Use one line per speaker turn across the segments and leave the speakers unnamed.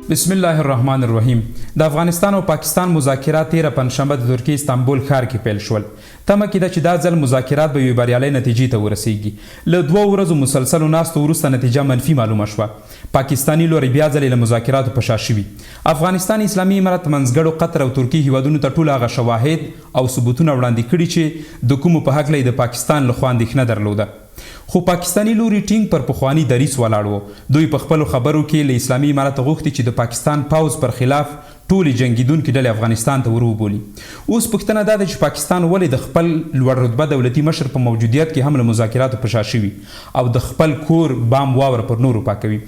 بسم الله الرحمن الرحیم. د افغانستان او پاکستان مذاکرات تیره پنجشنبه د ترکیې استانبول ښار کې پیل شول. تمه کېده چې دا ځل مذاکرات به یوې بریالۍ نتیجې ته ورسیږي. له 2 ورځو مسلسلو ناستو وروسته نتیجه منفي معلومه شوه. پاکستاني لوري بیا ځلې له مذاکراتو په شا شوي. افغانستان اسلامي امارت منځګړو قطر او ترکیې هیوادونو ته ټول هغه شواهد او ثبوتونه وړاندې کړي چې د کومو په هکله یې د پاکستان لخوا اندېښنه درلوده. خو پاکستانی لوري ټینګ پر پخواني دریځ ولاړ و. دوی په خپلو خبرو کې له اسلامي امارت غوښتي چې د پاکستان پوځ پر خلاف ټولې جنګیدونکې ډلې افغانستان ته وروبولي. اوس پوښتنه دا ده چې پاکستان ولې د خپل لوړ رتبه دولتي مشر په موجودیت کې هم له مذاکراتو په شا شوي او د خپل کور بام واور پر نورو پاکوي.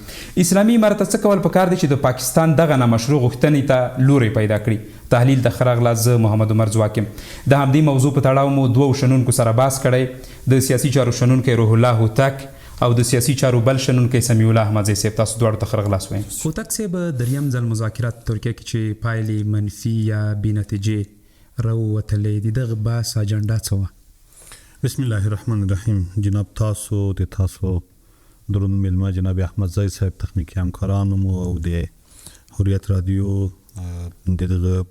اسلامي امارت څه کول پکار دی چې د پاکستان دغه نامشروع غوښتنې ته لوری پیدا کړي. تحلیل د خراغلا زه محمد عمر ځواک یم. د همدې موضوع په تړاو مو 2 شنونکو سره بحث کړی، د سیاسي چارو شنونکی روح الله هوتک او د سیاسي چارو بل شنونکی سمیع الله احمدزی صاحب. تاسو دواړو ته ښه راغلاست وایم. هوتک صاحب، دریم ځل مذاکرات ترکیه کې چې پایلې منفي یا بې نتیجې راووتلې دي، دغه بحث اجنډا څه وه؟
بسم الله الرحمن الرحیم. جناب تاسو درون میلمه جناب احمدزی صاحب، تخنیکي همکارانو مو او د حریت رادیو دغه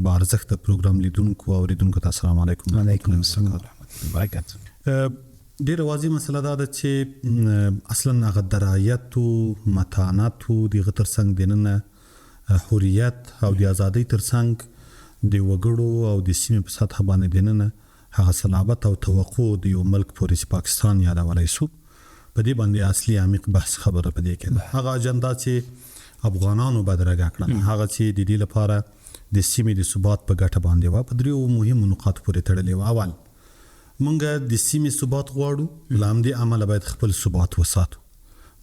بارزښت پروګرام لیدونکو او اوریدونکو ته السلام علیکم.
وعلیکم السلام ورحمۃ اللہ وبرکاتہ.
ډېره واضح مسله دا ده چې اصلا هغه درایت او متانت او دغه ترڅنګ دننه حریت او د ازادۍ ترڅنګ د وګړو او د سیمې په سطح باندې دننه هغه صلابت او توقع د یو ملک پورې چې پاکستان یادولی سو، په دې باندې اصلي عمیق بحث خبره په دې کې ده. هغه اجنډا چې افغانانو بدرګه کړه، هغه چې د دې لپاره د سیمې د ثبات په ګټه باندې و، په 3 مهمو نقاطو پورې تړلې و. اول، مونږ د سیمې ثبات غواړو، له همدې امله باید خپل ثبات وساتو.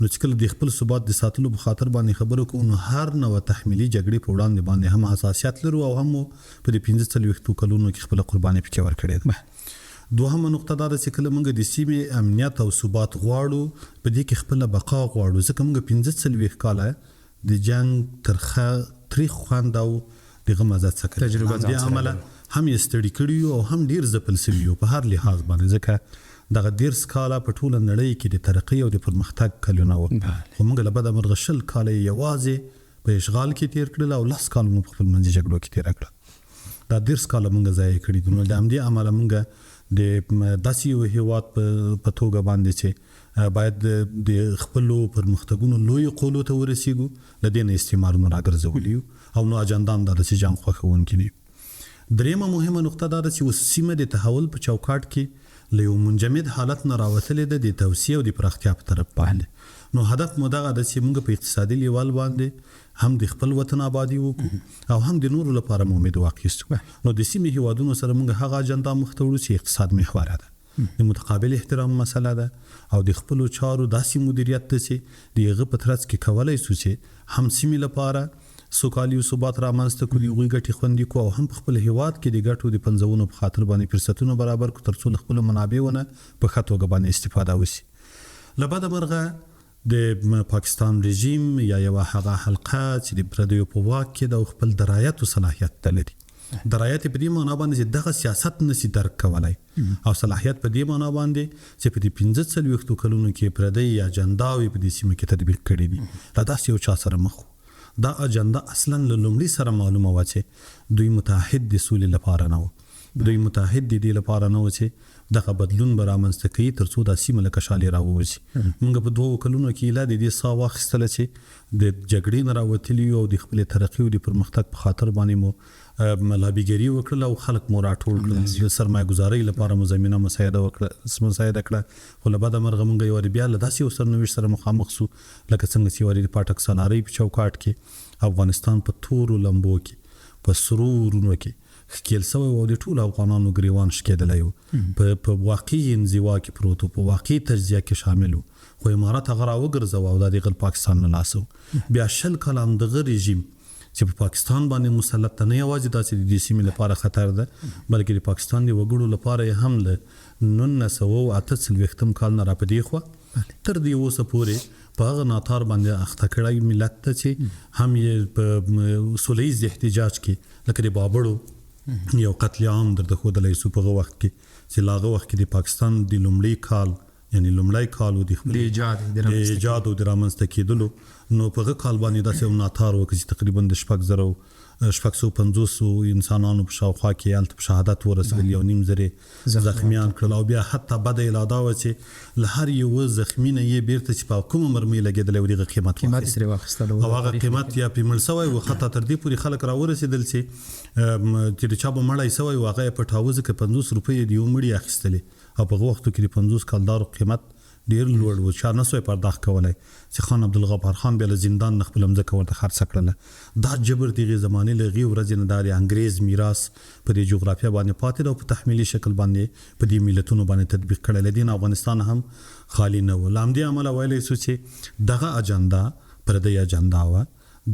نو چې کله د خپل ثبات د ساتلو په خاطر باندې خبرو کوو، نو هر نوع تحمیلي جګړې په وړاندې باندې هم حساسیت لرو او هم په د 45 کلونو کې خپل قرباني پکې ورکړې ده. دوهمه نقطه دا ده چې کله مونږ د سیمې امنیت او ثبات غواړو، په دې کې خپل بقا غواړو، ځکه مونږ 45 کاله د جنگ تاریخ خوند او دغه مزه څخه تجربه د عمله هم یې ستړي کړي او هم ډیر ځپل سوي او په هر لحاظ باندې، ځکه دغه 10 کاله په ټوله نړۍ کې د ترقۍ او د پرمختګ کلونه و. خو موږ له بده مرغه 20 کاله یوازې په اشغال کې تیر کړل او 10 کاله مو په خپل منځي جګړو کې تیر کړل. دا 10 کاله موږ ضایع کړي دي. نو د همدې عمله موږ د داسې یو هیواد په توګه باندې چې باید د خپلو پرمختګونو لوی قولو ته ورسیږو، له دې نه استعمارونه راګرځولي او نو اجنډا هم دا ده چې جنګ خوښونکي دي. دریمه مهمه نقطه دا ده چې اوس سیمه د تحول په چوکاټ کې له یو منجمد حالت نه راوتلې ده د توسعې او د پراختیا په طرف باندې. نو هدف مو دغه ده چې موږ په اقتصادي لیول باندې هم د خپل وطن آبادی وکړو او هم د نورو لپاره مو امید واخیستو. نو د سیمې هیوادونو سره موږ هغه اجنډا مخ ته وړو چې اقتصاد محور ده، د متقابل احترام مسله ده او د خپل چارو داسې مدیریت ته چې دغه په ترڅ کې کولای شو چې هم سیمې لپاره سوکالي او ثبات رامنځته کړي، غوي ګټي خوندي کو او هم په خپل هیواد کې د ګټو د پنځونو په خاطر باندې فرصتونو برابر کو، ترڅو خپل منابعونه په ښه توګه باندې استفاده وشي. لبده مرغه د پاکستان رژیم یا یو هغه حلقه چې د پردیو په واک کې د خپل درایت او صلاحیت لري. درایت په دې معنا باندې چې دغه سیاست نشي درک کولای او صلاحیت په دې معنا باندې چې په دې 45 کلونو کې پردی اجنډاوي په دې سیمه کې تطبیق کړي دي. دا داسې یو چا سره مخ دا اجنډا اصلا له لومړي سره معلومه و چې دوی متحد د سولې لپاره نه و، دوی متحد د دې لپاره نه و چې دغه بدلون به رامنځته کوي ترڅو د سیمه له کشالي راووځي. موږ په 2 کلونو کې لا د دې سا واخیستل چې د جګړې نه راوتلي او د خپل ترقۍ او د پرمختګ په خاطر باندې مو لابیګری وکړل او خلک مو راټول کړل، د سرمایه گذارۍ لپاره مو زمينه مساعده کړه. خو له بده مرغه موږ یو بیا له داسې سرنوشت سره مخامخ سو لکه څنګه چې وری د پاټک سناري په چوکاټ کې افغانستان په تورو لمبو کې په سرورونو کې خکیل سوی او د ټول افغانانو گریوان شکېدلی و، په واقعي انزوا کې پروت و، په واقعي تجزیه کې شامل و. خو امارت هغه راوګرځوه او دا د پاکستان نه لاس و. بیا 20 کاله همدغه رژیم چې په پاکستان باندې مسلط نه یوازې داسې د سیمې لپاره خطر ده، بلکې د پاکستان د وګړو لپاره هم له 1948 کال نه راپدې خو تر دې اوسه پورې په هغه ناتار باندې اخته کړی ملت ته چې هم یې په سولیز احتجاج کې لکه د بابړو یو قتل عام درته ښودلی سو په هغه وخت کې چې لاغه وخت کې د پاکستان د لومړي کال یعنی لومړی کال د خپل ایجاد او د رامنځته کېدلو نو په هغه کال باندې داسې یو ناتار وکړي چې تقریبا د 650 انسانانو په شاوخوا کې هلته په شهادت ورسېدل، 1.5 زخمیان کړل او بیا حتی بده الاده وه چې له هر یو زخمي نه یې بیرته چې په کومه مرمۍ لګېدلی و دغه قیمت واخیستل او هغه قیمت یا پې مړ سوی و، حتی تر دې پورې خلک راورسېدل چې د چا به مړی سوی و هغه یې پټاوه ځکه 50 روپۍ د یو مړي اخیستلې او په هغه وختو کې د 50 کالدارو قیمت ډیر لوړ و، چا نه سوی پرداخت کولی چې خان عبدالغفار خان بیا له زندان نه خپله مځکه ورته خرڅه کړله. دا جبر د هغې زمانې له هغې ورځې نه دا د انګریز میراث په دې جغرافیه باندې پاتې ده او په تحمیلي شکل باندې په دې ملتونو باندې تطبیق کړی. له دې نه افغانستان هم خالي نه و. له همدې امله ویلی سو چې دغه اجنډا پردی اجنډا وه،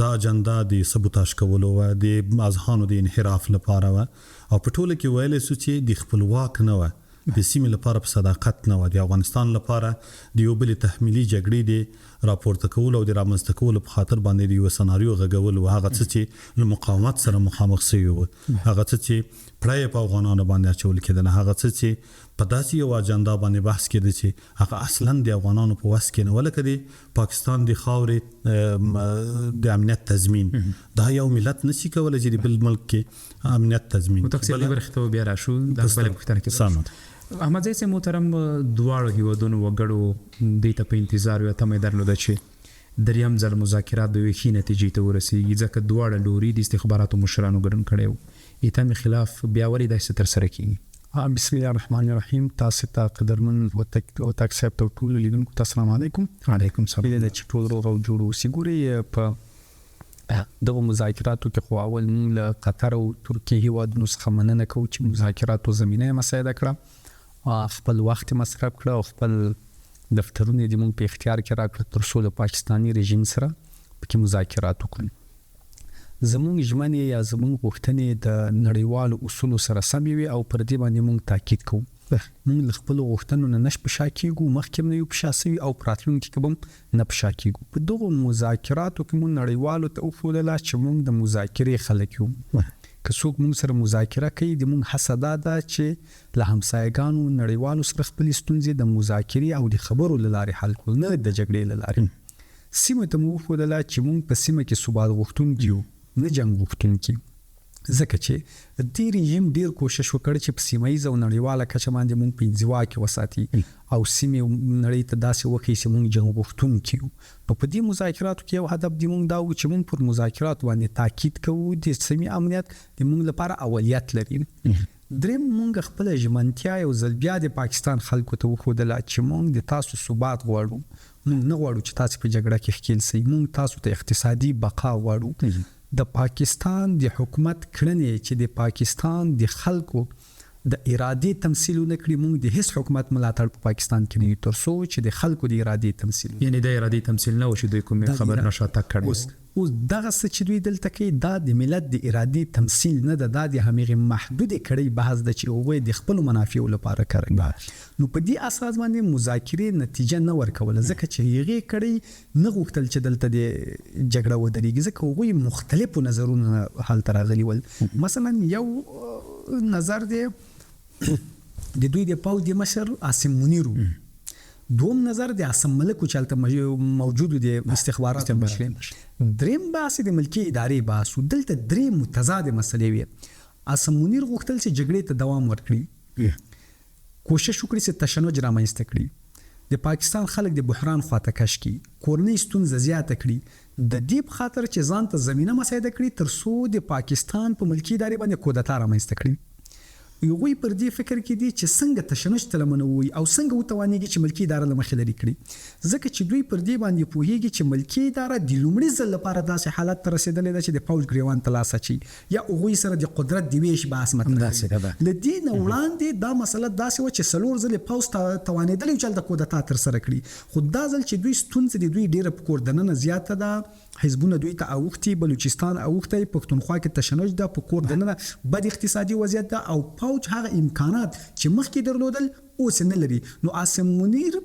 دا اجنډا د سبوتاژ کولو وه، د اذهانو د انحراف لپاره وه او په ټوله کې ویلی سو چې د خپلواک نه وه، د سیمې لپاره په صداقت نه وه، د افغانستان لپاره د یو بلې تحمیلي جګړې د راپورته کولو او د رامنځته کولو په خاطر باندې د یو سناریو غږول و، هغه څه چې له مقاومت سره مخامخ سوي و، هغه څه چې پړی په افغانانو باندې اچول کېدل، هغه څه چې په داسې یو اجنډا باندې بحث کېده چې هغه اصلا د افغانانو په وس کې نه و، لکه د پاکستان د خاورې د امنیت تضمین. دا یو ملت نشي کولی چې د بل ملک کې امنیت تضمین.
تقسیم برخې ته بیا راشو د بلې پوښتنه کې احمدزی صاحب محترم، دواړو هیوادونو وګړو دې ته په انتظار یوه تمه یې درلوده چې دریم ځل مذاکرات د یوې ښې نتیجې ته ورسېږي، ځکه دواړه لوري د استخباراتو مشرانو ګډون کړی و. ایتمې خلاف بیا ولې داسې ترسره کېږي؟
بسم الله الرحمن الرحیم. تاسو ته قدرمن او تاکسب ته ټول لیدونکو ته السلام علیکم.
وعلیکم السلام.
د چې ټول روغ او جوړ اوسئ. ګورئ په دغه مذاکراتو کې خو اول موږ له قطر او ترکیې هیوادونو څخه مننه کوو چې مذاکراتو زمینه یې مساعده کړه، خپل وخت مصرف کړه او خپل دفترونه د موږ په اختیار کې راکړه تر څو له پاکستاني رژیم سره پکې مذاکرات وکړو. زموږ ژمنې یا زموږ غوښتنې د نړیوالو اصولو سره سمې وي او پر دې باندې موږ تاکید کوو. موږ له خپلو غوښتنو نه په شا کېږو، مخکې هم نه یو په شا سوي او په راتلونکي کې به هم نه په شا کېږو. په دغو مذاکراتو کې موږ نړیوالو ته وښودله چې موږ د مذاکرې خلک یو. که څوک موږ سره مذاکره کوي د موږ هڅه دا ده چې له همسایګانو نړیوالو سره خپلې ستونزې د مذاکرې او د خبرو له لارې حل کړو، نه د جګړې له لارې. سیمه ته موږ وښودله چې موږ په سیمه کې ثبات غوښتونکي یو، نه جنګ غوښتونکي، ځکه چې دې رژیم ډیر کوشش وکړ چې په سیمه ییزه او نړیواله کچه باندې موږ په انزوا کې وساتي او سیمې نړۍ ته داسې وښیي چې موږ جنګ غوښتونکي یو. نو په دې مذاکراتو کې یو هدف د موږ دا و چې موږ پر مذاکراتو باندې تاکید کوو د سیمې امنیت د موږ لپاره اولیت لري. دریم موږ خپله ژمنتیا یو ځل بیا د پاکستان خلکو ته وښودله چې موږ د تاسو ثبات غواړو، موږ نه غواړو چې تاسو په جګړه کې ښکیل سئ، موږ تاسو ته اقتصادي بقا غواړو. د پاکستان د حکومت کړنې چې د پاکستان د خلکو د ارادې تمثیل ونه کړي، موږ د هیڅ حکومت ملاتړ په پاکستان کې نه تر څو چې د خلکو د ارادې تمثیل،
یعنی د ارادې تمثیل نه وشي، دوی کوم خبر نشاته کړي.
اوس دغه څه چې دوی دلته کوي دا د ملت د ارادې تمثیل نه ده، دا د همغې محدودې کړۍ بحث ده چې هغوی د خپلو منافعو لپاره کوي. نو په دې اساس باندې مذاکرې نتیجه نه ورکوله، ځکه چې هغې کړۍ نه غوښتل چې دلته د جګړه ودرېږي، ځکه هغوی مختلفو نظرونه هلته راغلي ول. مثلا یو نظر دی د دوی د پوځ د مشر عاصم منیر، دوم نظر د عاصم ملک چې هلته موجود د استخبارات مشر، دریم بحث د ملکي ادارې بحث. دلته درې متضاد مسلې وي. عاصم منیر غوښتل چې جګړې ته دوام ورکړي، کوشش وکړي چې تشنج رامنځته کړي، د پاکستان خلک د بحران خواته کش کړي، کورنۍ ستونزه زیاته کړي، د دې په خاطر چې ځان ته زمینه مساعده کړي تر څو د پاکستان په ملکي ادارې باندې کودتا رامنځته کړي. یوی پر دې فکر کې دي چې څنګه تشنج ته لمنه ووي او څنګه وتوانېږي چې ملکي اداره له مخې لرې کړي، ځکه چې دوی پر دې باندې پوهېږي چې ملکي اداره د لومړي ځل لپاره داسې حالت ته رسېدلې ده چې د پوځ ګریوان ته لاس اچوي یا هغوی سره د قدرت د ویش بحث مطرح کوي. له دې نه وړاندې دا مسله داسې وه چې 4 ځلې پوځ توانېدلی چې هلته کودتا ترسره کړي، خو دا ځل چې دوی ستونزه د دوی ډېره په کور دننه زیاته ده، حزبونه دوی ته اوښتي، بلوچستان اوښتی، پښتونخوا کې تشنج ده، په کور دننه بد اقتصادي وضعیت ده او پوځ هغه امکانات چې مخکې درلودل اوس نه لري. نو عاصم منیر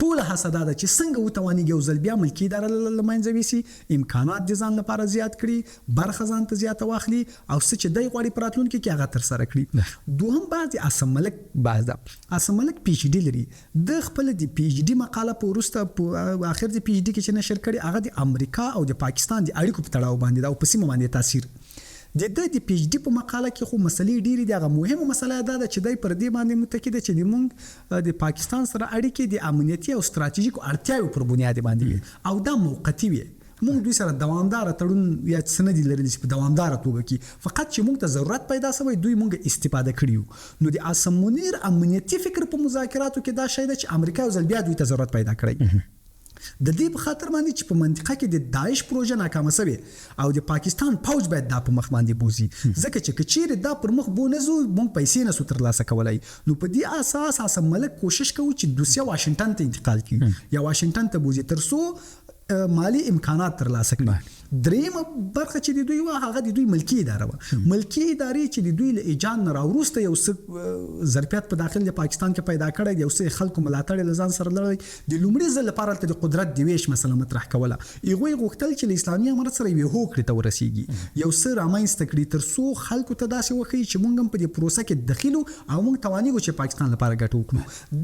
ټول هڅه دا ده چې څنګه وتوانیږي یو ځل بیا ملکي اداره له منځه یوسي، امکانات د ځان لپاره زیات کړي، برخه ځان ته زیاته واخلي او څه چې دی غواړي په راتلونکي کې هغه ترسره کړي. دوهم بعضې اسم ملک بعض ده اسم ملک پی ایچ ډي لري، د خپل د پی ایچ ډي مقاله په وروسته په آخر د پی ایچ ډي کې چې نشر کړي هغه د امریکا او د پاکستان د اړیکو په تړاو باندې ده او په سیمه باندې تاثیر. د پی ایچ ډي په مقاله کې خو مسلې ډېرې دي، هغه مهمه مسله دا ده چې دی پر دې باندې متکی ده چې موږ د پاکستان سره اړیکې د امنیتي او ستراتیژیکو اړتیاو پر بنیاد باندې او دا موقتي وي. موږ دوی سره دوامدار تړون یا سندي لري چې په دوامدار توګه کې فقط چې موږ ته ضرورت پیدا شوی دوی موږ استفاده کړیو. نو د عاصم منیر امنیتي فکر په مذاکراتو کې دا شی ده چې امریکا ځل بیا دوی ته ضرورت پیدا کړی د دې په خاطر باندې چې په منطقه کې د داعش پروژه ناکامه شوه او د پاکستان فوج باید دا په مخ باندې بوزي، ځکه چې کچېر دا پر مخ بونزو موږ پیسې نه سو ترلاسه کولای. نو په دې اساس عاصم ملک کوشش کوي چې دوسیه واشنگټن ته انتقال کړي یا واشنگټن ته بوزي ترسو مالی امکانات ترلاسه کړي. دریم برخه چې د دوی وا هغه د دوی ملکی اداره و، ملکی ادارې چې د دوی له ایجاد نه راوروسته یو څه ظرفیت په داخل د پاکستان کې پیدا کړی، یو څه خلکو ملاتړ له ځان سره لري. د لومړي ځل لپاره د قدرت د ویش مسله مطرح کوله، هغوی غوښتل چې اسلامي امارت سره یو هوکړه ته ورسیږي، یو څه رامنځته کړي ترڅو خلکو ته داسې وښیي چې موږ هم په دې پروسه کې دخیلو او موږ توانیږو چې پاکستان لپاره ګټه وکړو.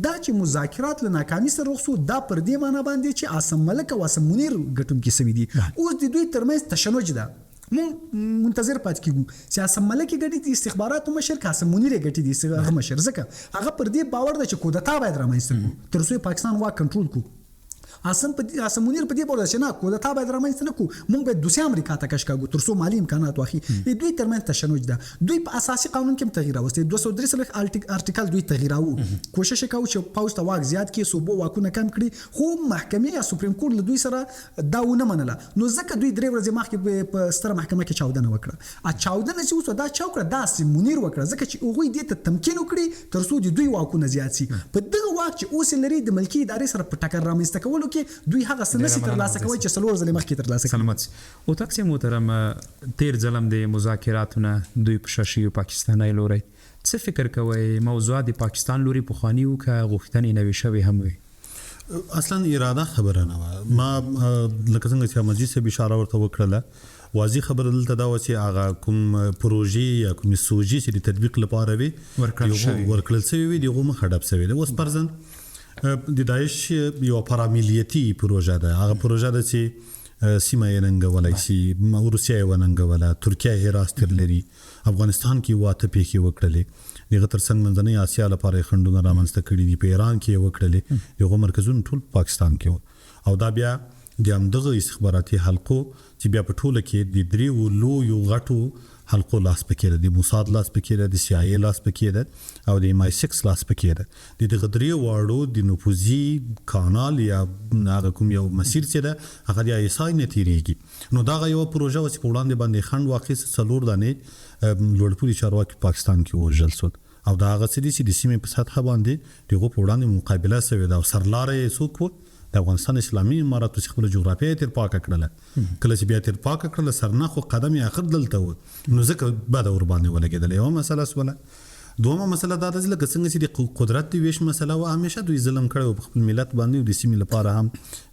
دا چې مذاکرات له ناکامۍ سره رخصو دا پر دې معنی باندې چې عاصم ملک او عاصم منیر ګټونکي سوي دي. اوس د دوی ترمنځ تشنج ده، مون منتظر پات کیږو چې عاصم ملک ګټي د استخباراتو مشر عاصم منیر ګټي د هغه مشر، ځکه هغه پر دې باور ده چې کودتا باید رامنځته کړو ترڅو پاکستان واک کنټرول کړو. عاصم منیر په دې باور چې نه کودتا باید رامنځته نه کړو، موږ باید دوسیه امریکا ته کش کاږو ترڅو مالی امکانات واخلي. دوی ترمنځ تشنج ده. دوی په اساسي قانون کې تغییر راوستي، 233 ارتیکل دوی تغییر راو کوشش کوي چې پاوسټ واک زیات کړي، صوبو واکونه کم کړي، خو محکمې یا سپریم کورټ له دوی سره دا ونه منله. نو ځکه دوی درې ورځې مخکې په ستره محکمه کې چاودنه وکړه. چاودنه چې اوس دا چاوکړه دا منیر وکړه ځکه چې هغوی دې ته تمکین وکړي ترڅو د دوی واکونه زیات شي. په دغه واک چې اوس لري د ملکی ادارې سره په ټکر رامنځته کولو کې دوی هغه نسی ترلاسه کوي چې څلور ځله مخکې ترلاسه کوي.
سلامت او تاسو محترم تیر ځلم د مذاکراتونه دوی په شاشي پاکستاني لوري څه فکر کوي موضوع د پاکستان لوري په خوانیو کا غوښتنې نوي شوی هم وي؟
اصلا اراده خبره نه ما لکه څنګه چې مجلس به اشاره ورته وکړه، واضح خبره دلته دا و چې هغه کوم پروژې یا کوم سوجي چې د تطبیق لپاره وي ورکړل شوی وي دغه مخډب شوی دی. اوس پرځن د داعش یو پاراملیتي پروژه ده، هغه پروژه ده چې سیمه یې ننګولای شي، روسیه یې وننګوله، ترکیه یې راستر لري، افغانستان کې واته پیښې وکړلې، دغه ترڅنګ منځنۍ اسیا لپاره خندونه رامنځته کړي دي، په ایران کې وکړلې، دغه مرکزونه ټول پاکستان کې او دا بیا د همدغه استخباراتي حلقو چې بیا په ټوله کې د دریو لویو غټو حلقو لاس پکې ده، د موساد لاس پکې ده، د سی آی ای لاس پکې ده او د ایم آی 6 لاس پکې ده. د دغه دریو واړو د نفوذي کانال یا هغه کوم یو مسیر چې ده هغه د ایس آی نه تیریږي. نو دا یو پروژه چې په وړاندې باندې خند واقع څلور دانې لوړپوړي چارواکي پاکستان کې وژل شول او دا هغه چې د سیمې په سطح باندې دغه په وړاندې مقابله شوې ده او سرلارې څوک و د افغانستان اسلامي امارت په خپل جغرافیه تر پاکه کړله. کله چې بیا تر پاکه کړله سرنخ او قدم یې اخر دلته و نو ځکه بعد اور باندې ولګېدل. یو مسله سوله. دومره مسله دا ده چې څنګه چې د قدرت دی ویش مسله و همیشه دوی ظلم کړو په خپل ملت باندې او د سیمې لپاره هم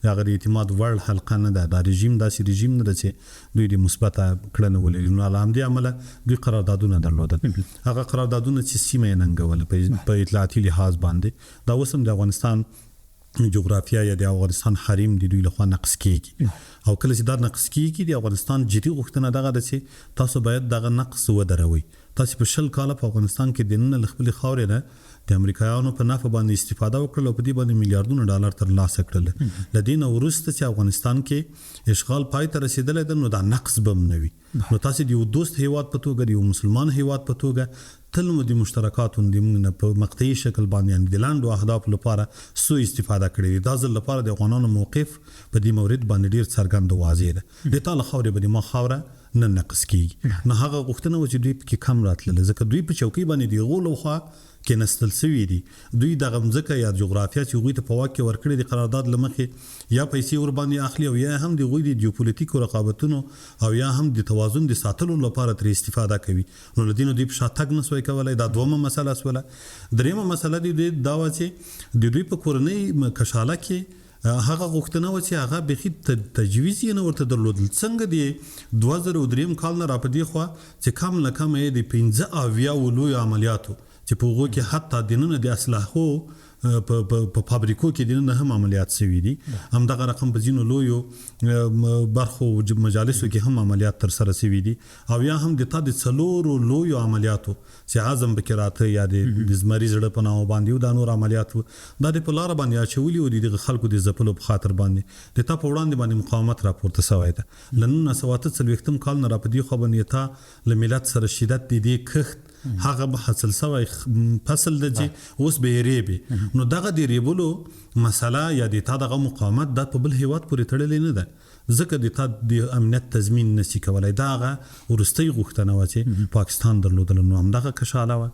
هغه اعتماد وړ حلقه نه ده. دا رژیم داسې رژیم نه ده چې دوی د مثبت کړنه ولري. نو علامه دي عمله دوی قراردادونه درلودل، هغه قراردادونه چې سیمه یې ننګول په اطلاعاتي لحاظ باندې دا وسم د افغانستان جغرافیه یا د افغانستان حریم د دوی لخوا نقص کیږي او کله چې دا نقص کیږي د افغانستان جدي غوښتنه دغه ده چې تاسو باید دغه نقص ودروي. تاسو په 20 کال په افغانستان کې د نن خپل خاورې نه د امریکایانو په نفع باندې استفاده وکړه او په دې باندې میلیارډونه ډالر ترلاسه کړل. لدین ورسته چې افغانستان کې اشغال پای ته رسیدل ده نو دا نقص بم نه وي. نو تاسو د یو دوست هیواد په توګه د یو مسلمان هیواد په توګه تل مو د مشترکاتو د موږ په مقطعي شکل باندې د لاندو اهداف لپاره سو استفاده کړې. دا ځل لپاره د افغانانو موقف په دې مورید باندې ډیر څرګند واضح ده. د تعالی خاورې به د ما خاوره نه نقص کیږي. نو هغه غوښتنه و چې دوی پکې کم راتلل ځکه دوی په چوکۍ باندې دی غول خو کې نستل سوي دي. دوی د غمزکه یا جغرافیا چې غوي ته په واقع ورکړي د قرارداد لمخې یا پیسې ور باندې اخلي او یا هم د غوي د جیوپولیټیکو رقابتونو او یا هم د توازن د ساتلو لپاره تر استفاده کوي. نو لدینو دوی په شاتګ نسوي کولای. دا دومره مسله سوله. دریمه مسله دی دا و چې د دوی په کورنۍ کشاله کې هغه غوښتنه و چې هغه بخي تجویز یې نه ورته درلودل. څنګه دی 2003 کال نه را پدې خو چې کم نه کم یې د 15 اویا ولوی عملیاتو چې په هغه کې حتی دینونه د اصلاحو په فابریکو کې دینونه هم عملیات شوي دي. هم دغه رقم په ځینو لویو برخو مجالسو کې هم عملیات تر سره شوي دي او یا هم د تا د څلورو لویو عملیاتو چې اعظم بکراته یا د زمری زړه په نامه باندې د نور عملیاتو د په لار باندې اچولي او د خلکو د زپلو په خاطر باندې د تا په وړاندې باندې مقاومت راپورته شوی ده. لنن سوات څلوختم کال نه را پدې خو باندې تا لملت سره شدت دي کخت هغه به حاصل سوی فصل د چې اوس به ریبي. نو دغه دی ریبلو مسله یا د تا دغه مقاومت د په بل هیواد پورې تړلې نه ده ځکه د تا د امنیت تضمین نشي کولای. دغه ورستۍ غوښتنه و چې پاکستان درلودل. نو هم دغه کشاله و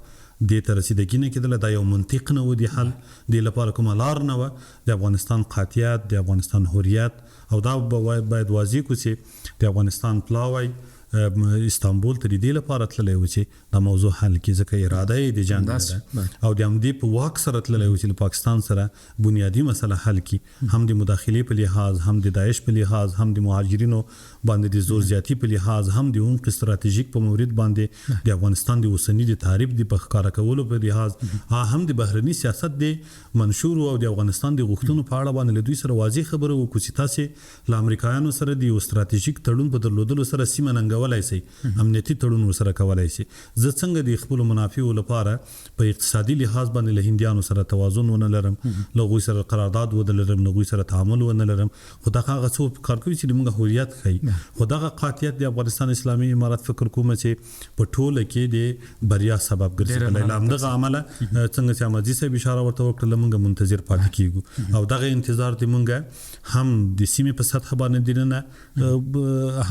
د تر رسیدګي نه کېدل. دا یو منطق نه و دی حل د لپاره کوم لار نه و. د افغانستان قاطعیت د افغانستان حریت او دا باید واضح کو چې د افغانستان پلاوی استانبول ته د دې لپاره تللی و چې دا موضوع حل کړي ځکه اراده یې د جنګ ده او د همدې په واک سره تللی و چې له پاکستان سره بنیادی مسله حل کړي. هم د مداخلې په لحاظ هم د داعش په لحاظ هم د مهاجرینو باندې د زور زیاتی په لحاظ هم د عمق استراتیژیک په مورید باندې د افغانستان د اوسنی د تعریف د پخکاره کولو په لحاظ هم د بهرني سیاست د منشور او د افغانستان د غوښتنو په اړه باندې دوی سره واضح خبره وکړي چې تاسو له امریکایانو سره د استراتیژیک تړون په درلودلو سره سیمه ننګولای شي امنیتي تړون سره کولای شي. زه څنګه د خپل منافعو لپاره په اقتصادي لحاظ باندې له هندیانو سره توازن ونه لرم له غوي سره قرارداد ونه لرم له غوي سره تعامل ونه لرم. خو دا هغه څه کار کوي چې موږ هویت خي. خو دا قاطعیت د افغانستان اسلامي امارات فکر کوم چې په ټوله کې د بریا سبب ګرځي. لامدغه عمله څنګه چې امازي صاحب اشاره ورته وکړه موږ منتظر پاتې کیږو او دغه انتظار دی موږ هم د سیمې په سطح باندې دینه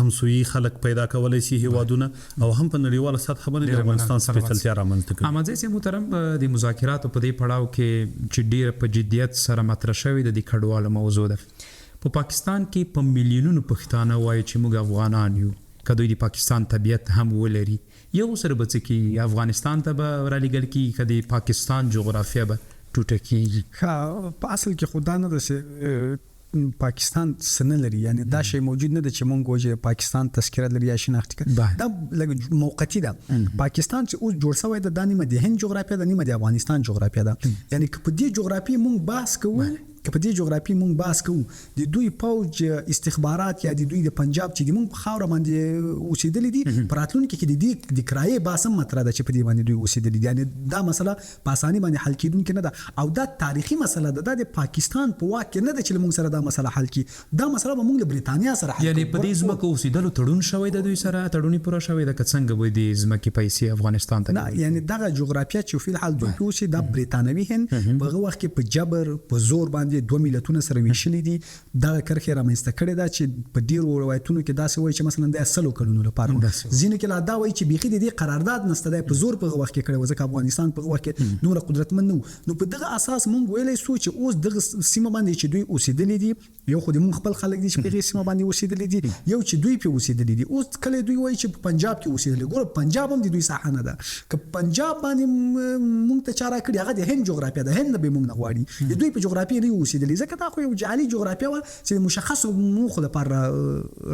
همسوي خلک پیدا کولای شي هیوادونه او هم په نړیواله سطح باندې د افغانستان سپیشلتیا رامنځته کړي.
امازي صاحب محترم د مذاکراتو په دې پړاو کې چې ډیر په جدیت سره مطرح شوی د کډوالو موضوع ده. په پاکستان کې په میلیونونو پښتانه وایي چې موږ افغانان یو کدوې د پاکستان طبیعت هم ولري یو سره به څه کې افغانستان ته به رالېږل کې کدی پاکستان جغرافیه به ټوټه کېږي.
په اصل کې خدا نه ده پاکستان سن لري یعنی دا شی موجود نه ده چې مونږ وجه پاکستان تذکره لري یا شناخت دا لګ موقتی ده. پاکستان چې اوس جوړ شوی د نیمه د هند جغرافیه د نیمه د افغانستان جغرافیه ده. یعنی که په دې جغرافیه مونږ بحث کوو که په دې جغرافي مونږ بحث کوو د دوی پوج استخبارات یا د دوی د پنجاب چې د مونږ خاور باندې اوسېدل دي پراتلونکو کې د کرایې باسم مطرح ده چې په دې باندې دوی اوسېدل دي. یعنی دا مسله په اساني باندې حل کیدونکې نه ده او دا تاریخي مسله ده د پاکستان په واک کې نه ده چې مونږ سره دا مسله حل کی. دا مسله به مونږ له برېټانیا سره حل
یعنی په دې ځمکه اوسېدل تړون شوی د دوی سره تړونی پوره شوی د څنګه وي د ځمکې پیسې افغانستان ته
نه یعنی دغه جغرافیه چې په حال دوی اوسې د برېټانوي هند په وخت کې په جبر په زور باندې دوه ملتونه ویشلې دي. دا کرخه رامنځته کړې ده چې په ډیرو روایتونو کې داسې وایي چې مثلا د اصلو کلونو لپاره ځینې کې لا دا وایي چې بيخي د دې قرارداد نشته د په زور په وخت کې کړي ځکه افغانستان په وخت کې نور قدرتمن نو په دغه اساس مونږ ویلې سو چې اوس دغه سیمه باندې چې دوی اوسېدلې دي یو خو د مونږ خپل خلک دي چې په سیمه باندې اوسېدلې دي یو چې دوی په اوسېدلې دي. اوس کله دوی وایي چې په پنجاب کې اوسېدلې ګور پنجاب هم د دوی ساحه نه ده که پنجاب باندې مونږ ته چاره کړی هغه د هند جغرافیه ده هند به مونږ نه غواړي د دوی په جغرافیه نه اوسېدلې ځکه دا خو یو جعلي جغرافیه و چې مشخص موخه لپاره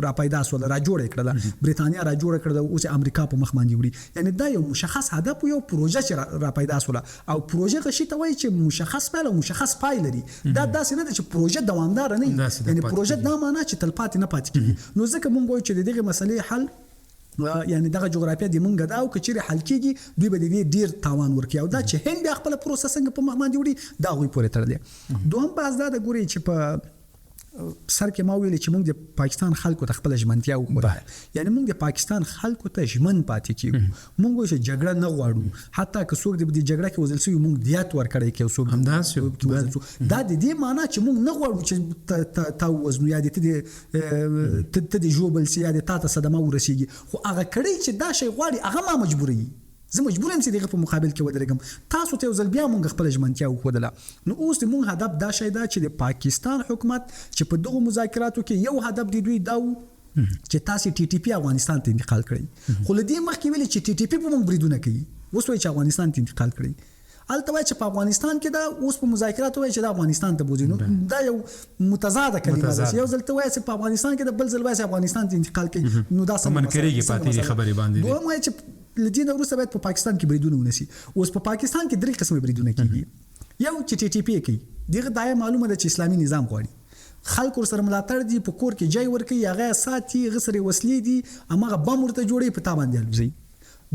را پیدا شول را جوړ کړل برېټانیا را جوړ کړل اوس امریکا په مخ باندې وړي. یعنی دا یو مشخص هدف یو پروژه چې را پیدا شول او پروژه غشي ته وایي چې مشخص پایله مشخص پایله لري. دا داسې نه ده چې پروژه دوامدار نه یعنی پروژه دا معنی چې تلپاتې نه پاتې کیږي. نو ځکه مونږ وایو چې دغه مسلې حل یعنی دغه جغرافیه د مونږ دا او کچېره حل کیږي دوی به دې ډیر تاوان ورکړي او دا چې هند بیا خپل پروسس څنګه په مخ باندې وړي دا غوي پورې تړلې. دوهم باز دا د ګوري چې په سر کې ما ویل چې موږ د پاکستان خلکو ته خپل ژمنتیا وکړو یعنی موږ د پاکستان خلکو ته ژمن پاتې کیږو موږ چې جګړه نه غواړو حتی که څوک د جګړه کې وزل شي موږ دیات ورکړی کې څوک همداسې دا د دې معنی چې موږ نه غواړو چې تا وزنو یا د ته د ژوبل سي یا د تا ته صدمه ورسیږي خو هغه کړی چې دا شی غواړي هغه ما مجبوروي زه مجبور یم چې دغه په مقابل کې ودرېږم تاسو ته یو ځل بیا مونږ خپل ژمنتیا وښودله نو اوس د مونږ هدف دا شی ده چې د پاکستان حکومت چې په دغه مذاکراتو کې یو هدف د دوی دا و چې تاسو ټي ټي پی افغانستان ته انتقال کړئ خو له دې مخکې ویل چې ټي ټي پی په مونږ بریدونه کوي اوس وایي چې افغانستان ته انتقال کړئ البته وایي چې په افغانستان کې دا اوس په مذاکراتو وایي چې دا افغانستان ته بوزي نو دا یو متضاد کلمه ده یو ځل ته وایي چې په افغانستان کې د بل ځل وایي چې افغانستان ته انتقال کوي نو دا
سمون کېږي پاتې خبرې باندې
دوه وایي چې لدین وروسته باید په پاکستان کې بریدونه ونسی اوس په پاکستان کې درې قسمه بریدونه کیږي یو چې ټي ټي پی کوي دغه دای معلومه ده چې اسلامي نظام غواړي خلکو سره ملاتړ دي په کور کې جای ورکي هغه ساتي غسرې وسلې دي امغه بم ورته جوړي په تابان دی الوزي